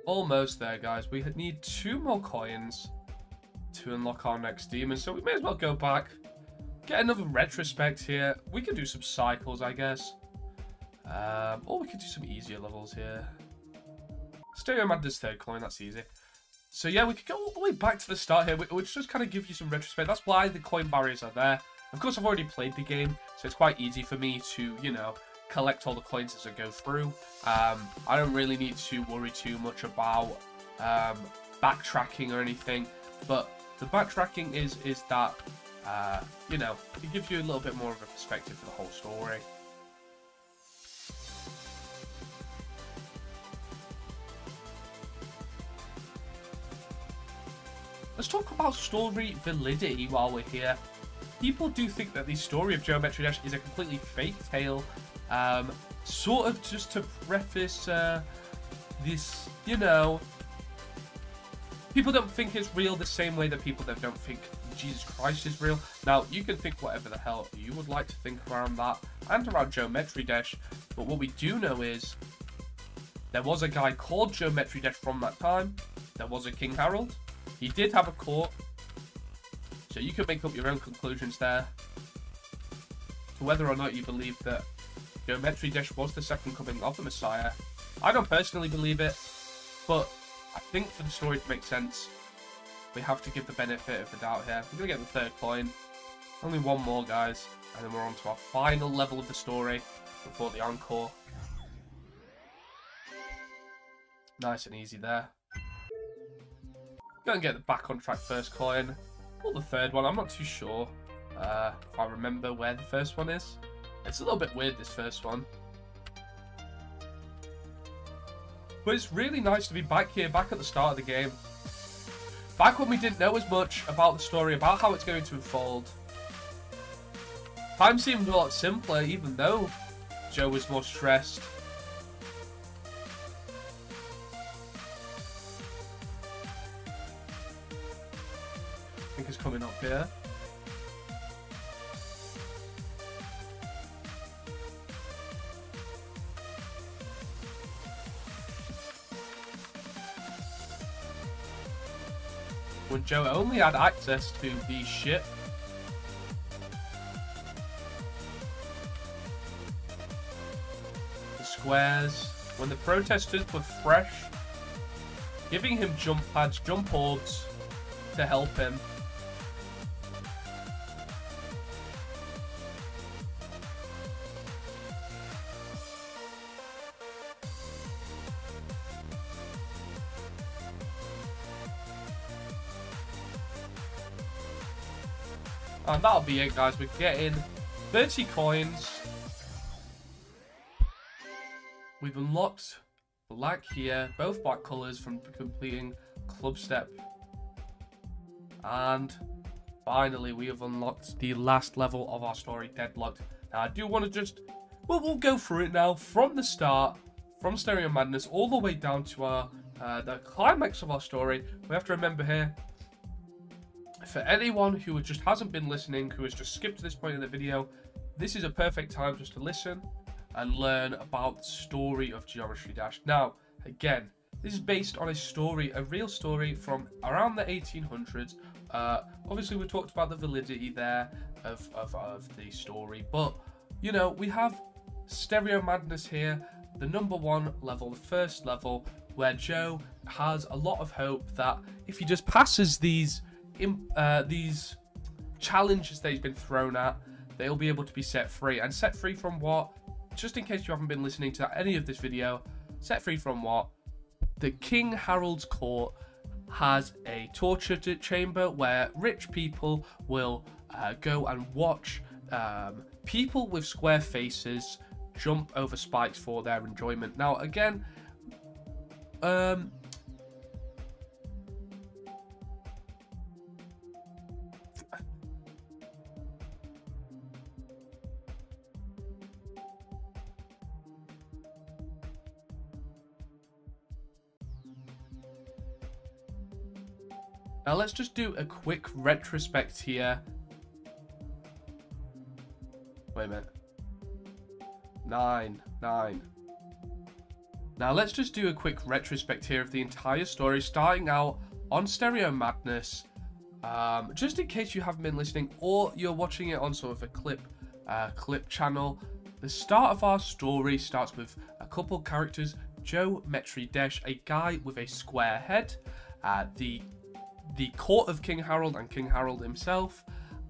Almost there, guys. We need 2 more coins to unlock our next demon, so we may as well go back, get another retrospect here. We could do some cycles, I guess. Or we could do some easier levels here. Stereo Madness 3rd coin, that's easy. So yeah, we could go all the way back to the start here, which just kind of give you some retrospect. That's why the coin barriers are there. Of course, I've already played the game, so it's quite easy for me to, you know, collect all the coins as I go through. I don't really need to worry too much about backtracking or anything, but the backtracking is that, you know, it gives you a little bit more of a perspective for the whole story. Let's talk about story validity while we're here. People do think that the story of Geometry Dash is a completely fake tale, sort of just to preface this, you know, people don't think it's real the same way that people that don't think Jesus Christ is real. Now, you can think whatever the hell you would like to think around that and around Geometry Dash, but what we do know is there was a guy called Geometry Dash from that time. There was a King Harold. He did have a court, so you can make up your own conclusions there to whether or not you believe that Geometry Dash was the second coming of the Messiah. I don't personally believe it, but I think for the story to make sense, we have to give the benefit of the doubt here. We're going to get the 3rd coin. Only 1 more, guys, and then we're on to our final level of the story before the encore. Nice and easy there. Go and get the back on track 1st coin, or the 3rd one. I'm not too sure if I remember where the 1st one is. It's a little bit weird, this 1st one. But it's really nice to be back here, back at the start of the game. Back when we didn't know as much about the story, about how it's going to unfold. Time seemed a lot simpler, even though Joe was more stressed. I think it's coming up here. When Joe only had access to the ship. The squares. When the protesters were fresh. Giving him jump pads, jump orbs to help him. And that'll be it, guys. We're getting 30 coins. We've unlocked black here, both black colours from completing Club Step. And finally, we have unlocked the last level of our story, Deadlocked. Now, I do want to just... Well, we'll go through it now from the start, from Stereo Madness, all the way down to our the climax of our story. We have to remember here, for anyone who just hasn't been listening, who has just skipped to this point in the video, this is a perfect time just to listen and learn about the story of Geometry Dash. Now, again, this is based on a story, a real story from around the 1800s. Obviously, we talked about the validity there of the story, but, you know, we have Stereo Madness here, the #1 level, the first level, where Joe has a lot of hope that if he just passes these challenges that he's been thrown at, they'll be able to be set free. And set free from what? Just in case you haven't been listening to any of this video, set free from what? The King Harold's Court has a torture chamber where rich people will go and watch people with square faces jump over spikes for their enjoyment. Now, again, now let's just do a quick retrospect here. Wait a minute. 9. Now let's just do a quick retrospect here of the entire story, starting out on Stereo Madness. Just in case you haven't been listening or you're watching it on sort of a clip channel, the start of our story starts with a couple characters: Geometry Dash, a guy with a square head, the court of King Harold and King Harold himself,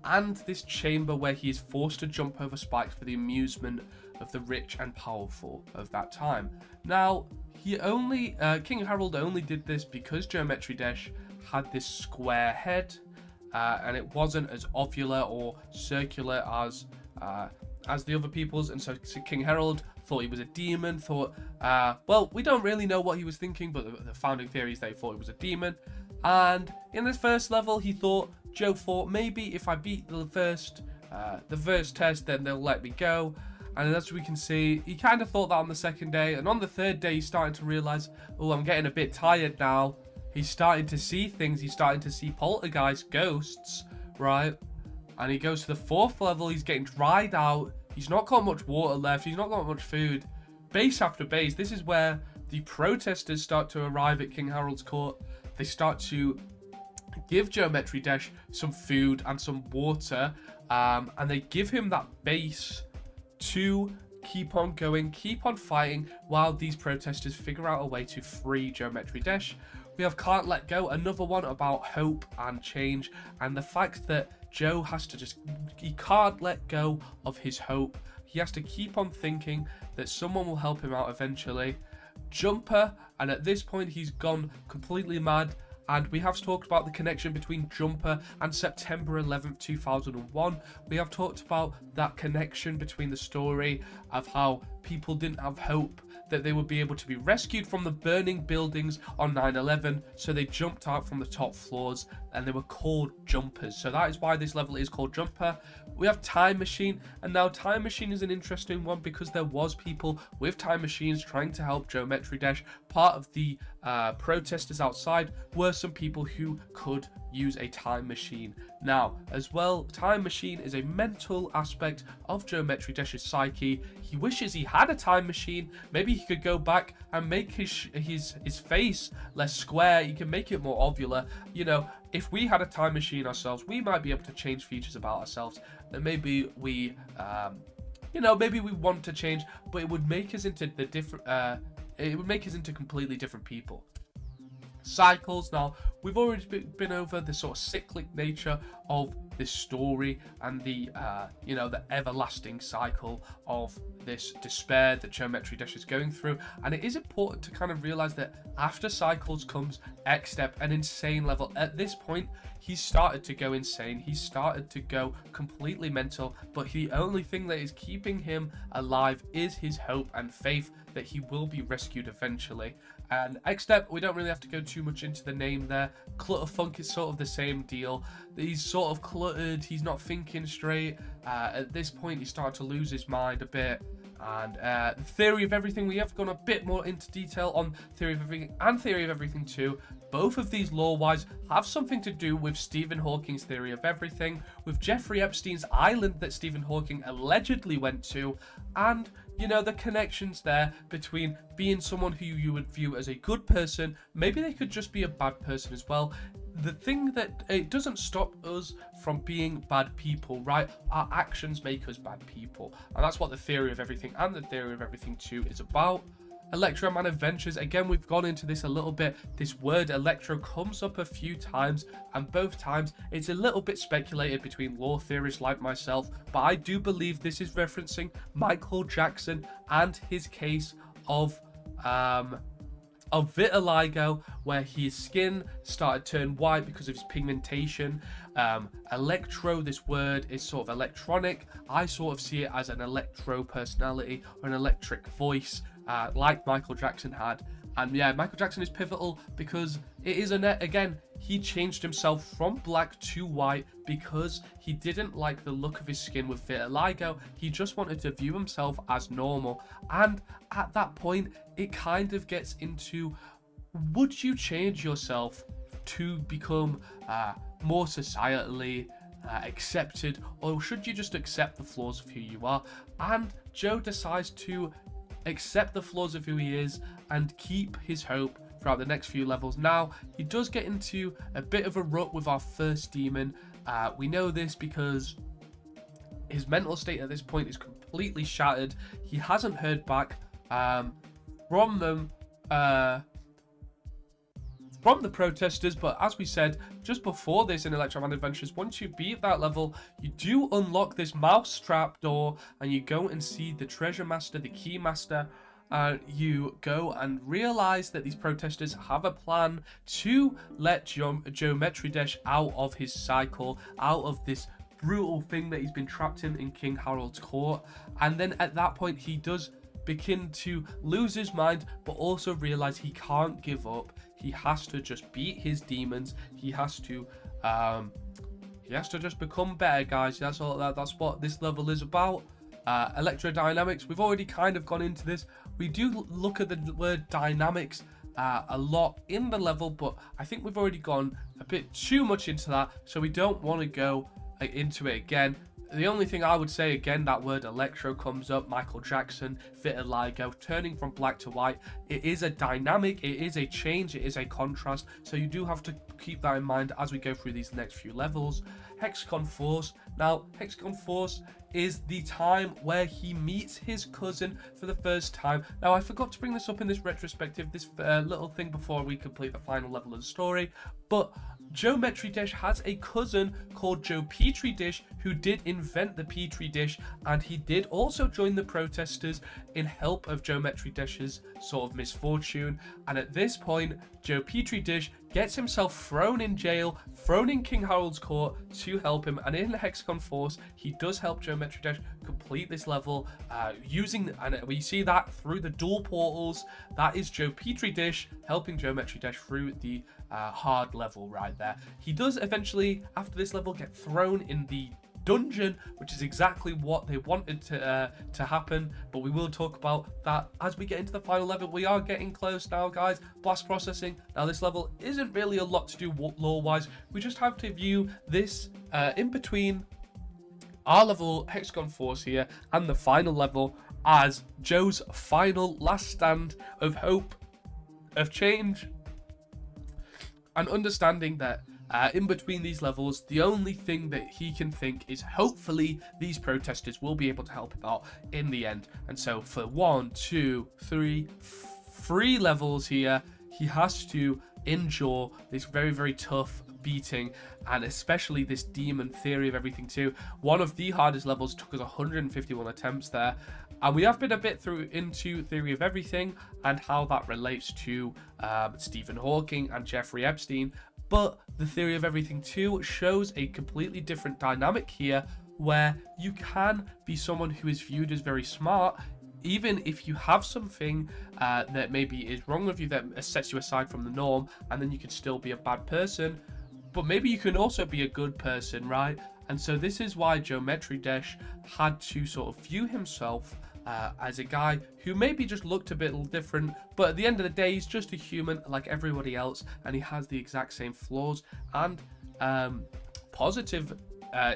and this chamber where he is forced to jump over spikes for the amusement of the rich and powerful of that time. Now, King Harold only did this because Geometry Dash had this square head, and it wasn't as ovular or circular as the other people's, and so King Harold thought he was a demon, well, we don't really know what he was thinking, but the founding theory is that he thought he was a demon. And in this first level, Joe thought maybe if I beat the first test, then they'll let me go. And as we can see, he kind of thought that on the second day, and on the third day, he's starting to realize, oh, I'm getting a bit tired now. He's starting to see things. He's starting to see poltergeist, ghosts, right? And he goes to the 4th level. He's getting dried out. He's not got much water left. He's not got much food. Base after base. This is where the protesters start to arrive at King Harold's Court. They start to give Geometry Dash some food and some water, and they give him that base to keep on going, keep on fighting, while these protesters figure out a way to free Geometry Dash. We have Can't Let Go, another one about hope and change, and the fact that Joe has to he can't let go of his hope. He has to keep on thinking that someone will help him out eventually. Jumper, and at this point he's gone completely mad, and we have talked about the connection between Jumper and September 11th, 2001. We have talked about that connection between the story of how people didn't have hope that they would be able to be rescued from the burning buildings on 9/11, so they jumped out from the top floors, and they were called Jumpers. So that is why this level is called Jumper. We have Time Machine, and now Time Machine is an interesting one because there was people with time machines trying to help Geometry Dash. Part of the protesters outside were some people who could use a time machine. Now, as well, Time Machine is a mental aspect of Geometry Dash's psyche. He wishes he had a time machine. Maybe he could go back and make his face less square. He can make it more ovular. You know, if we had a time machine ourselves, we might be able to change features about ourselves that maybe we, maybe we want to change, but it would make us into completely different people. cycles. Now, we've already been over the sort of cyclic nature of this story and the you know, the everlasting cycle of this despair that Geometry Dash is going through. And it is important to kind of realize that after cycles comes Xstep, an insane level. At this point, he started to go insane. He started to go completely mental, but the only thing that is keeping him alive is his hope and faith that he will be rescued eventually. And Xstep, we don't really have to go too much into the name there. Clutterfunk is sort of the same deal. He's sort of cluttered, he's not thinking straight. At this point, he started to lose his mind a bit. And Theory of Everything, we have gone a bit more into detail on Theory of Everything and Theory of Everything 2. Both of these lore-wise have something to do with Stephen Hawking's Theory of Everything, with Jeffrey Epstein's island that Stephen Hawking allegedly went to, and, you know, the connections there between being someone who you would view as a good person, maybe they could just be a bad person as well. The thing that it doesn't stop us from being bad people, right? Our actions make us bad people, and that's what the Theory of Everything and the Theory of Everything 2 is about. Electro Man Adventures, again, we've gone into this a little bit. This word electro comes up a few times, and both times it's a little bit speculated between lore theorists like myself, but I do believe this is referencing Michael Jackson and his case of vitiligo, where his skin started to turn white because of his pigmentation. Electro, this word is sort of electronic. I sort of see it as an electro personality or an electric voice, like Michael Jackson had. And yeah, Michael Jackson is pivotal because it is again, he changed himself from black to white because he didn't like the look of his skin with vitiligo. He just wanted to view himself as normal. And at that point, it kind of gets into, would you change yourself to become more societally accepted, or should you just accept the flaws of who you are? And Joe decides to accept the flaws of who he is and keep his hope throughout the next few levels. Now, he does get into a bit of a rut with our first demon. We know this because his mental state at this point is completely shattered. He hasn't heard back from them, from the protesters, but as we said just before this in Electro Man Adventures, once you beat that level, you do unlock this mousetrap door, and you go and see the treasure master, the key master. You go and realize that these protesters have a plan to let Geometry Dash out of his cycle, out of this brutal thing that he's been trapped in King Harold's court. And then at that point, he does begin to lose his mind, but also realize he can't give up. He has to just beat his demons. He has to just become better, guys. That's all. That's what this level is about. Electrodynamics, we've already kind of gone into this. We do look at the word dynamics a lot in the level, but I think we've already gone a bit too much into that, so we don't want to go into it again. The only thing I would say, again, that word electro comes up, Michael Jackson, vitiligo, turning from black to white. It is a dynamic, it is a change, it is a contrast, so you do have to keep that in mind as we go through these next few levels. Hexagon Force. Now, Hexagon Force is the time where he meets his cousin for the first time. Now, I forgot to bring this up in this retrospective, this little thing before we complete the final level of the story, but Geometry Dash has a cousin called Joe Petri Dish, who did invent the Petri dish, and he did also join the protesters in help of Geometry Dash's sort of misfortune. And at this point, Joe Petri Dish gets himself thrown in jail, thrown in King Harold's court to help him, and in the Hexagon Force, he does help Geometry Dash complete this level using, and we see that through the dual portals. That is Joe Petri Dish helping Geometry Dash through the hard level right there. He does eventually, after this level, get thrown in the dungeon, which is exactly what they wanted to happen, but we will talk about that as we get into the final level. We are getting close now, guys. Blast processing. Now, this level isn't really a lot to do lore wise. We just have to view this in between our level Hexagon Force here and the final level as Joe's final last stand of hope, of change, and understanding that in between these levels, the only thing that he can think is hopefully these protesters will be able to help him out in the end. And so for 1, 2, 3 levels here, he has to endure this very, very tough beating, and especially this demon Theory of Everything 2. One of the hardest levels, took us 151 attempts there. And we have been a bit through into Theory of Everything and how that relates to Stephen Hawking and Jeffrey Epstein. But the Theory of Everything 2 shows a completely different dynamic here, where you can be someone who is viewed as very smart, even if you have something that maybe is wrong with you, that sets you aside from the norm, and then you can still be a bad person. But maybe you can also be a good person, right? And so this is why Geometry Dash had to sort of view himself as a guy who maybe just looked a bit different, but at the end of the day, he's just a human like everybody else, and he has the exact same flaws and positive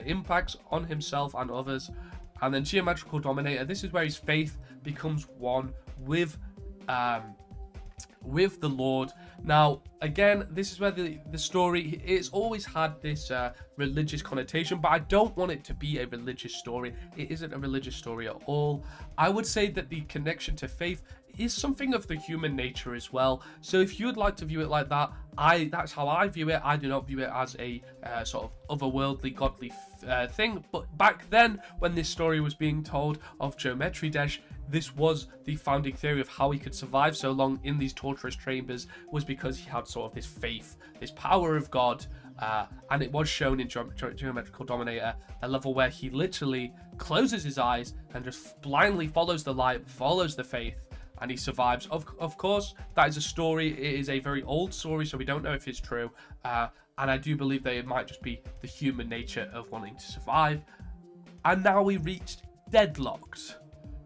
impacts on himself and others. And then Geometrical Dominator, this is where his faith becomes one with the Lord. Now, again, this is where the story, it's always had this religious connotation, but I don't want it to be a religious story. It isn't a religious story at all. I would say that the connection to faith is something of the human nature as well. So if you would like to view it like that, that's how I view it. I do not view it as a sort of otherworldly, godly thing. But back then, when this story was being told of Geometry Dash, this was the founding theory of how he could survive so long in these torturous chambers, was because he had sort of this faith, this power of God. And it was shown in Geometrical Dominator, a level where he literally closes his eyes and just blindly follows the light, follows the faith, and he survives. Of course, that is a story. It is a very old story, so we don't know if it's true. And I do believe that it might just be the human nature of wanting to survive. And now we reached Deadlocked.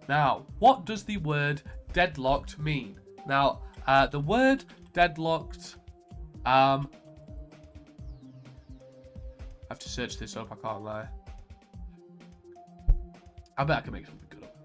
Now, what does the word deadlocked mean? Now, the word deadlocked, I have to search this up, I can't lie. I bet I can make something good up.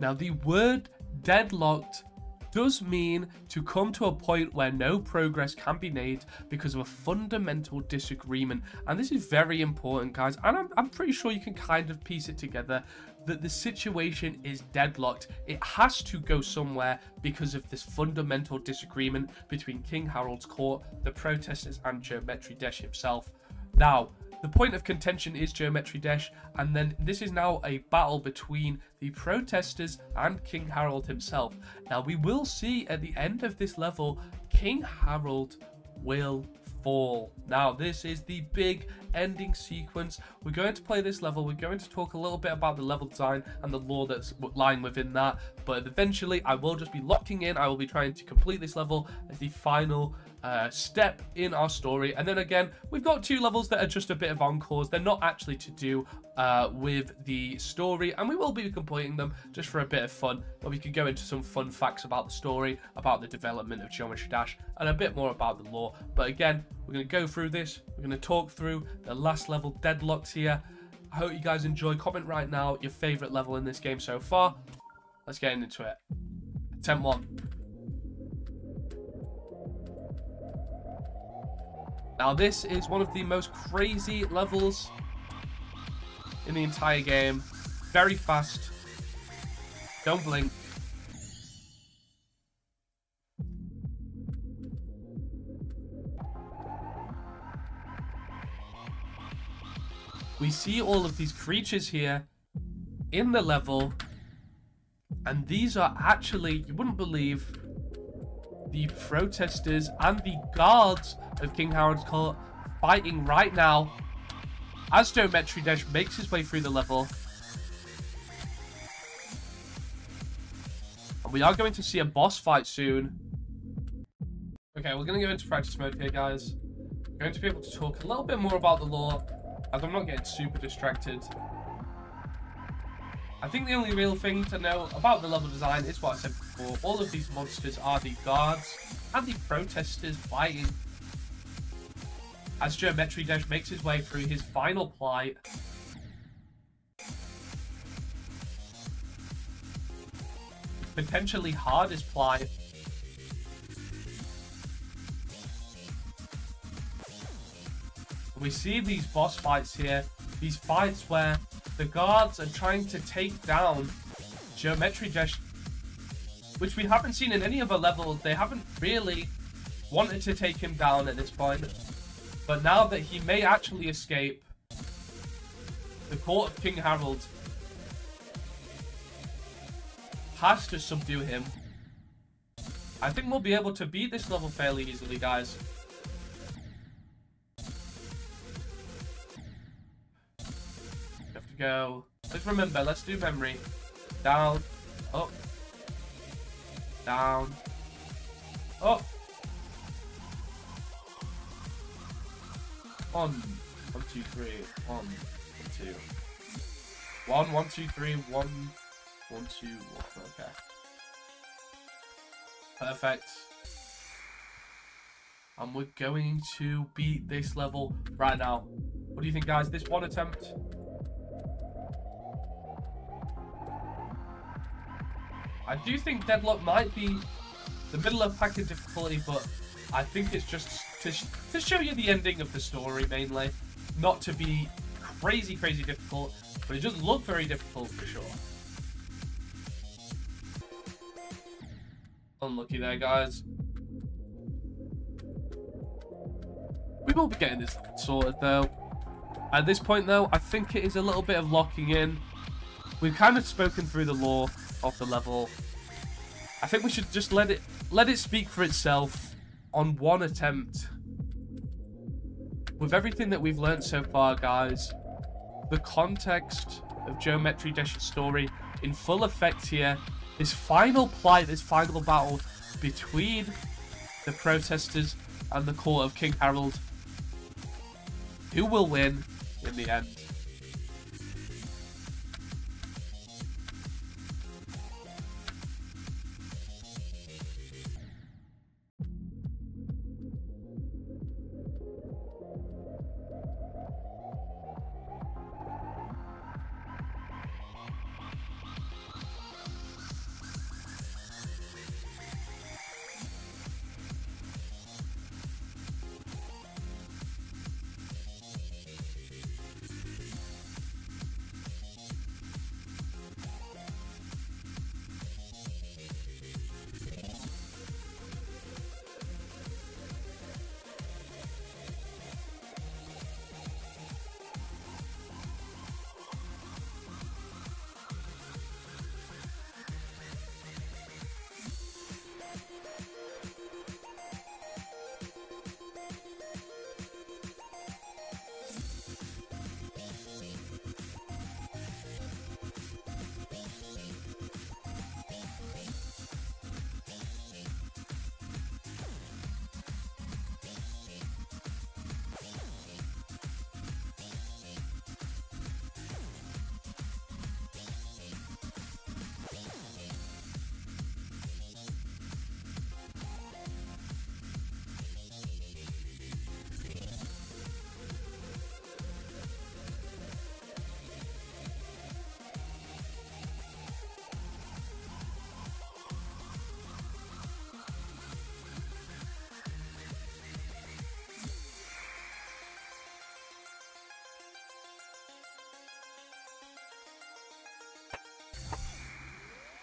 Now, the word deadlocked does mean to come to a point where no progress can be made because of a fundamental disagreement. And this is very important, guys, and I'm pretty sure you can kind of piece it together that the situation is deadlocked. It has to go somewhere because of this fundamental disagreement between King Harold's court, the protesters, and Geometry Dash himself. Now, the point of contention is Geometry Dash, and then this is now a battle between the protesters and King Harold himself. Now, we will see at the end of this level, King Harold will fall. Now, this is the big ending sequence. We're going to play this level. We're going to talk a little bit about the level design and the lore that's lying within that, but eventually I will just be locking in. I will be trying to complete this level as the final step in our story. And then again, we've got two levels that are just a bit of encores. They're not actually to do with the story, and we will be completing them just for a bit of fun, where we can go into some fun facts about the story, about the development of Geometry Dash, and a bit more about the lore. But again, we're going to go through this. We're going to talk through the last level, Deadlocked, here. I hope you guys enjoy. Comment right now your favorite level in this game so far. Let's get into it. Attempt 1. Now, this is one of the most crazy levels in the entire game. Very fast. Don't blink. We see all of these creatures here in the level, and these are actually, you wouldn't believe, the protesters and the guards of King Harold's court fighting right now as Geometry Dash makes his way through the level. And we are going to see a boss fight soon. Okay, we're going to go into practice mode here, guys. We're going to be able to talk a little bit more about the lore, as I'm not getting super distracted. I think the only real thing to know about the level design is what I said before. All of these monsters are the guards and the protesters fighting as Geometry Dash makes his way through his final plight. Potentially hardest plight. We see these boss fights here. These fights where the guards are trying to take down Geometry Dash, which we haven't seen in any other level. They haven't really wanted to take him down at this point. But now that he may actually escape, the Court of King Harold has to subdue him. I think we'll be able to beat this level fairly easily, guys. We have to go. Let's remember, let's do memory. Down, up, down, up. One, 1, 2, 3, 1, 2. 1, 1, 2, 3, 1, 1, 2, 1. Okay. Perfect. And we're going to beat this level right now. What do you think, guys? This one attempt? I do think Deadlock might be the middle of packet difficulty, but I think it's just to show you the ending of the story, mainly. Not to be crazy difficult, but it does look very difficult for sure. Unlucky there, guys. We will be getting this sorted, though. At this point, though, I think it is a little bit of locking in. We've kind of spoken through the lore of the level. I think we should just let it speak for itself on one attempt. With everything that we've learned so far, guys, the context of Geometry Dash's story in full effect here. This final plight, this final battle between the protesters and the Court of King Harold. Who will win in the end?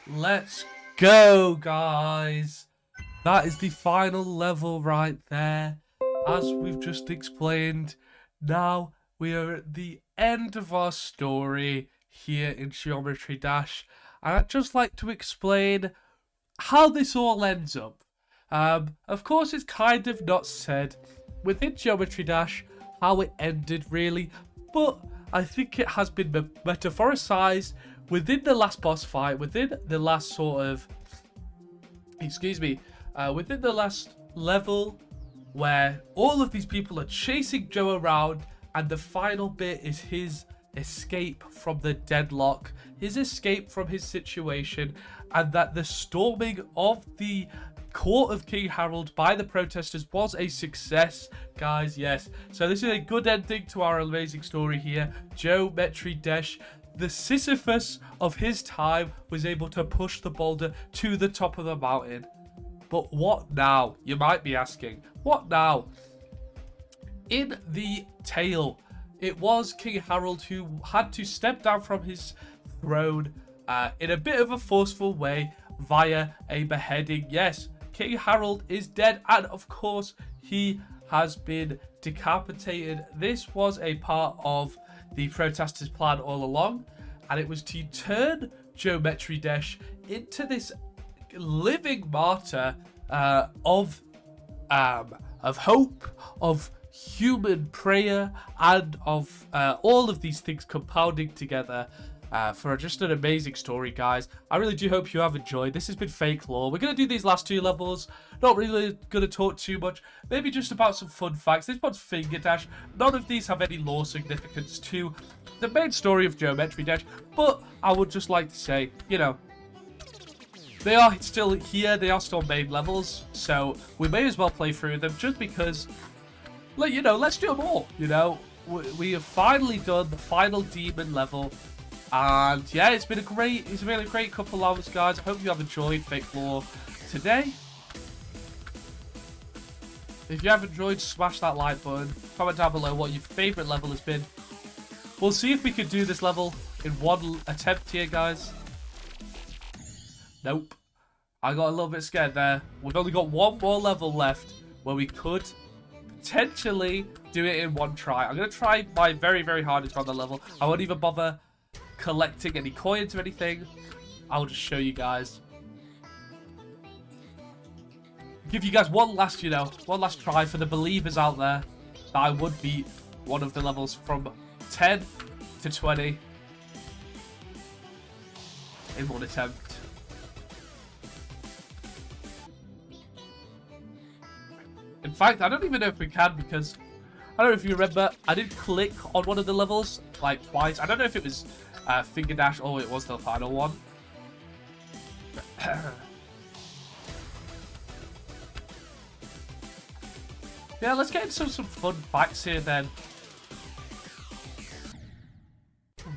Let's go, guys. That is the final level right there. As we've just explained, now we are at the end of our story here in Geometry Dash. And I'd just like to explain how this all ends up. Of course, it's kind of not said within Geometry Dash how it ended, really. But I think it has been metaphoricized within the last boss fight, within the last sort of, within the last level where all of these people are chasing Joe around, and the final bit is his escape from the deadlock, his escape from his situation, and that the storming of the Court of King Harold by the protesters was a success, guys. Yes, so this is a good ending to our amazing story here. Geometry Dash, the Sisyphus of his time, was able to push the boulder to the top of the mountain. But what now? You might be asking. What now? In the tale it was King Harold who had to step down from his throne in a bit of a forceful way via a beheading. Yes, King Harold is dead, and of course he has been decapitated. This was a part of the protesters' plan all along, and it was to turn Geometry Dash into this living martyr of hope, of human prayer, and of all of these things compounding together for just an amazing story, guys. I really do hope you have enjoyed. This has been Fake Lore. We're going to do these last 2 levels. Not really going to talk too much. Maybe just about some fun facts. This one's Finger Dash. None of these have any lore significance to the main story of Geometry Dash. But I would just like to say, you know, they are still here. They are still main levels. So we may as well play through them just because, you know, let's do them all. You know, we have finally done the final demon level. And yeah, it's been a really great couple hours, guys. I hope you have enjoyed Fake Lore today. If you have enjoyed, smash that like button. Comment down below what your favourite level has been. We'll see if we can do this level in one attempt here, guys. Nope. I got a little bit scared there. We've only got one more level left where we could potentially do it in one try. I'm going to try my very, very hardest on the level. I won't even bother collecting any coins or anything. I'll just show you guys. Give you guys one last, you know, one last try for the believers out there that I would beat one of the levels from 10 to 20 in one attempt. In fact, I don't even know if we can, because I don't know if you remember, I did click on one of the levels like twice. I don't know if it was Finger Dash or it was the final one. Yeah, let's get into some fun facts here then.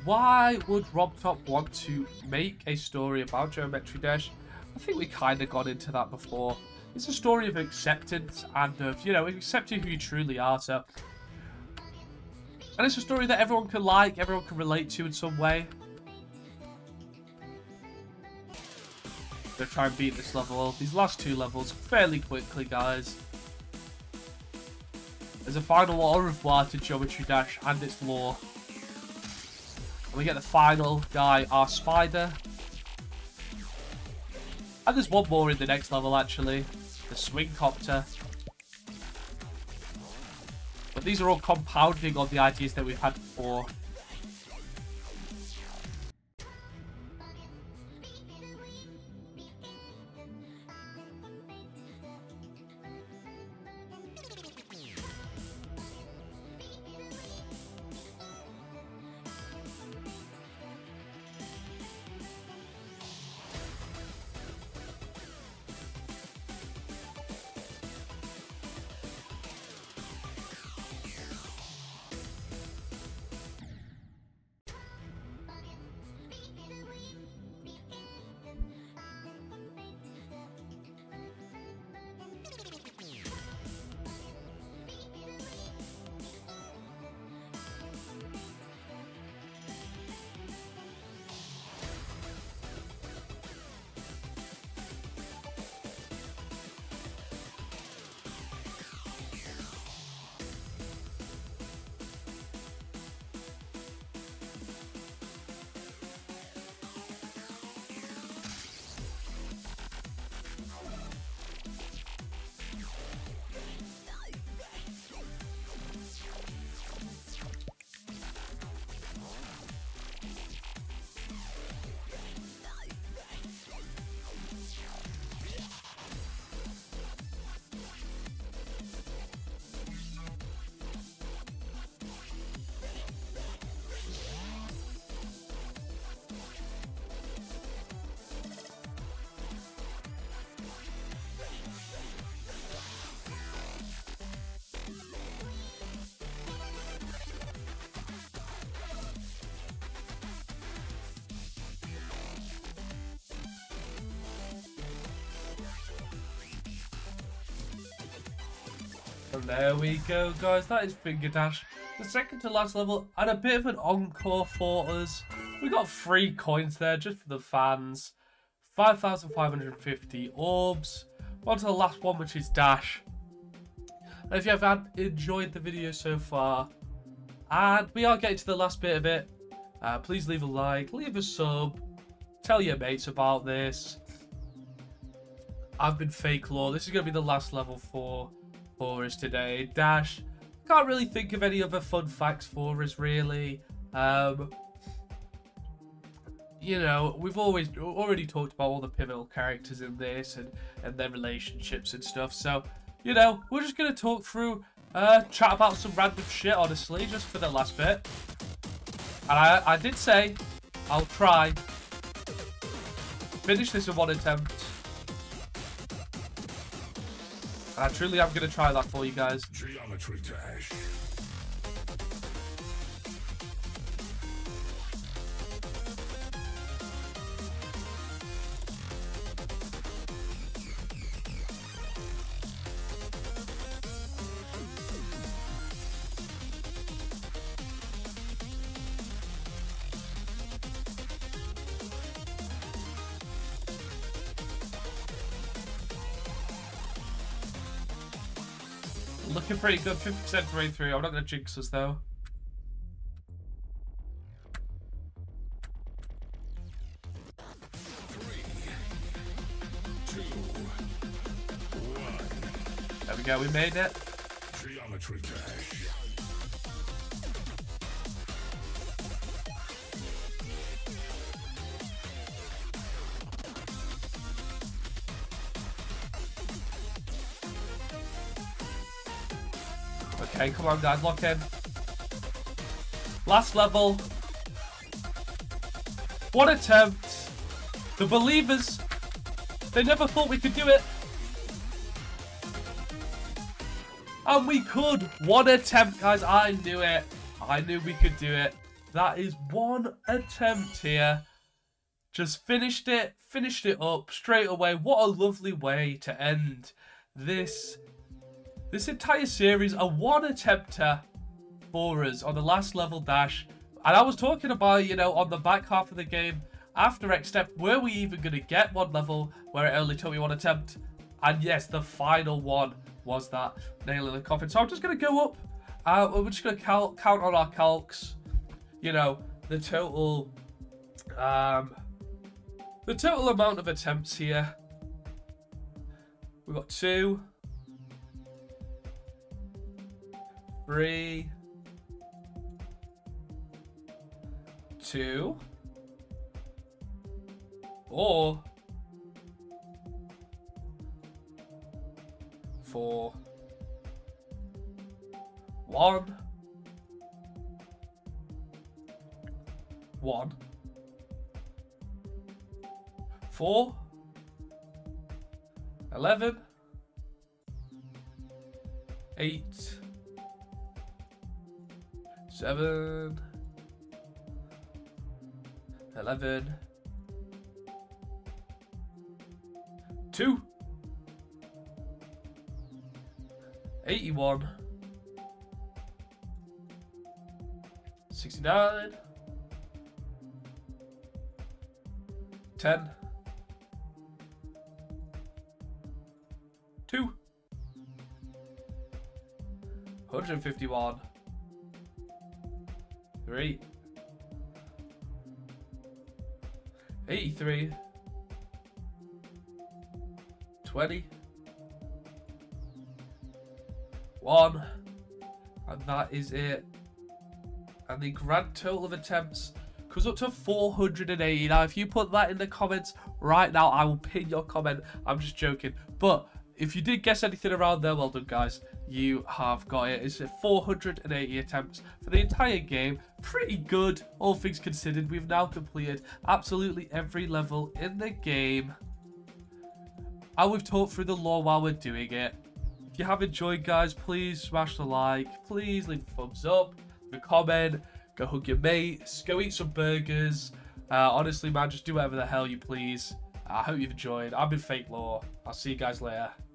Why would RobTop want to make a story about Geometry Dash? I think we kind of got into that before. It's a story of acceptance and of, you know, accepting who you truly are. So, and it's a story that everyone can like, everyone can relate to in some way. Gonna try and beat this level, these last 2 levels, fairly quickly, guys. There's a final au revoir to Geometry Dash and its lore. And we get the final guy, our spider. And there's one more in the next level, actually. The Swing Copter. But these are all compounding on the ideas that we've had before. And there we go, guys. That is Finger Dash. the second to last level, and a bit of an encore for us. We got 3 coins there just for the fans. 5,550 orbs. On to the last one, which is Dash. And if you have enjoyed the video so far, and we are getting to the last bit of it, please leave a like, leave a sub, tell your mates about this. I've been Fake Law. This is going to be the last level for us today. Dash. Can't really think of any other fun facts for us, really. You know, we've already talked about all the pivotal characters in this and their relationships and stuff. So, you know, we're just going to talk through, chat about some random shit, honestly, just for the last bit. And I did say I'll try finish this in 1 attempt. And I truly am going to try that for you guys.
Geometry Dash.
Looking pretty good, 50% way through. I'm not going to jinx us though. There we go, we made it.
Geometry Dash.
Okay, come on guys, lock in. Last level. 1 attempt. The believers, they never thought we could do it. And we could. 1 attempt, guys. I knew it. I knew we could do it. That is 1 attempt here. Just finished it up straight away. What a lovely way to end this entire series. A 1 attempter for us on the last level Dash. And I was talking about, you know, on the back half of the game, after X Step, were we even going to get 1 level where it only took me 1 attempt? And yes, the final one was that nail in the coffin. So I'm just going to go up. We're just going to count on our calcs. You know, the total amount of attempts here. We've got 2, 3, 2, 4, 4, 1, 1, 4, 11, 8, 7, 11, 2, 81, 69, 10, 2, 151, 3, 83, 20, 1, and that is it. And the grand total of attempts goes up to 480. Now, if you put that in the comments right now, I will pin your comment. I'm just joking. But if you did guess anything around there, well done, guys. You have got it. It's 480 attempts for the entire game. Pretty good, all things considered. We've now completed absolutely every level in the game. And we've talked through the lore while we're doing it. If you have enjoyed, guys, please smash the like. Please leave a thumbs up, leave a comment, go hug your mates, go eat some burgers. Honestly, man, just do whatever the hell you please. I hope you've enjoyed. I've been Fake Law. I'll see you guys later.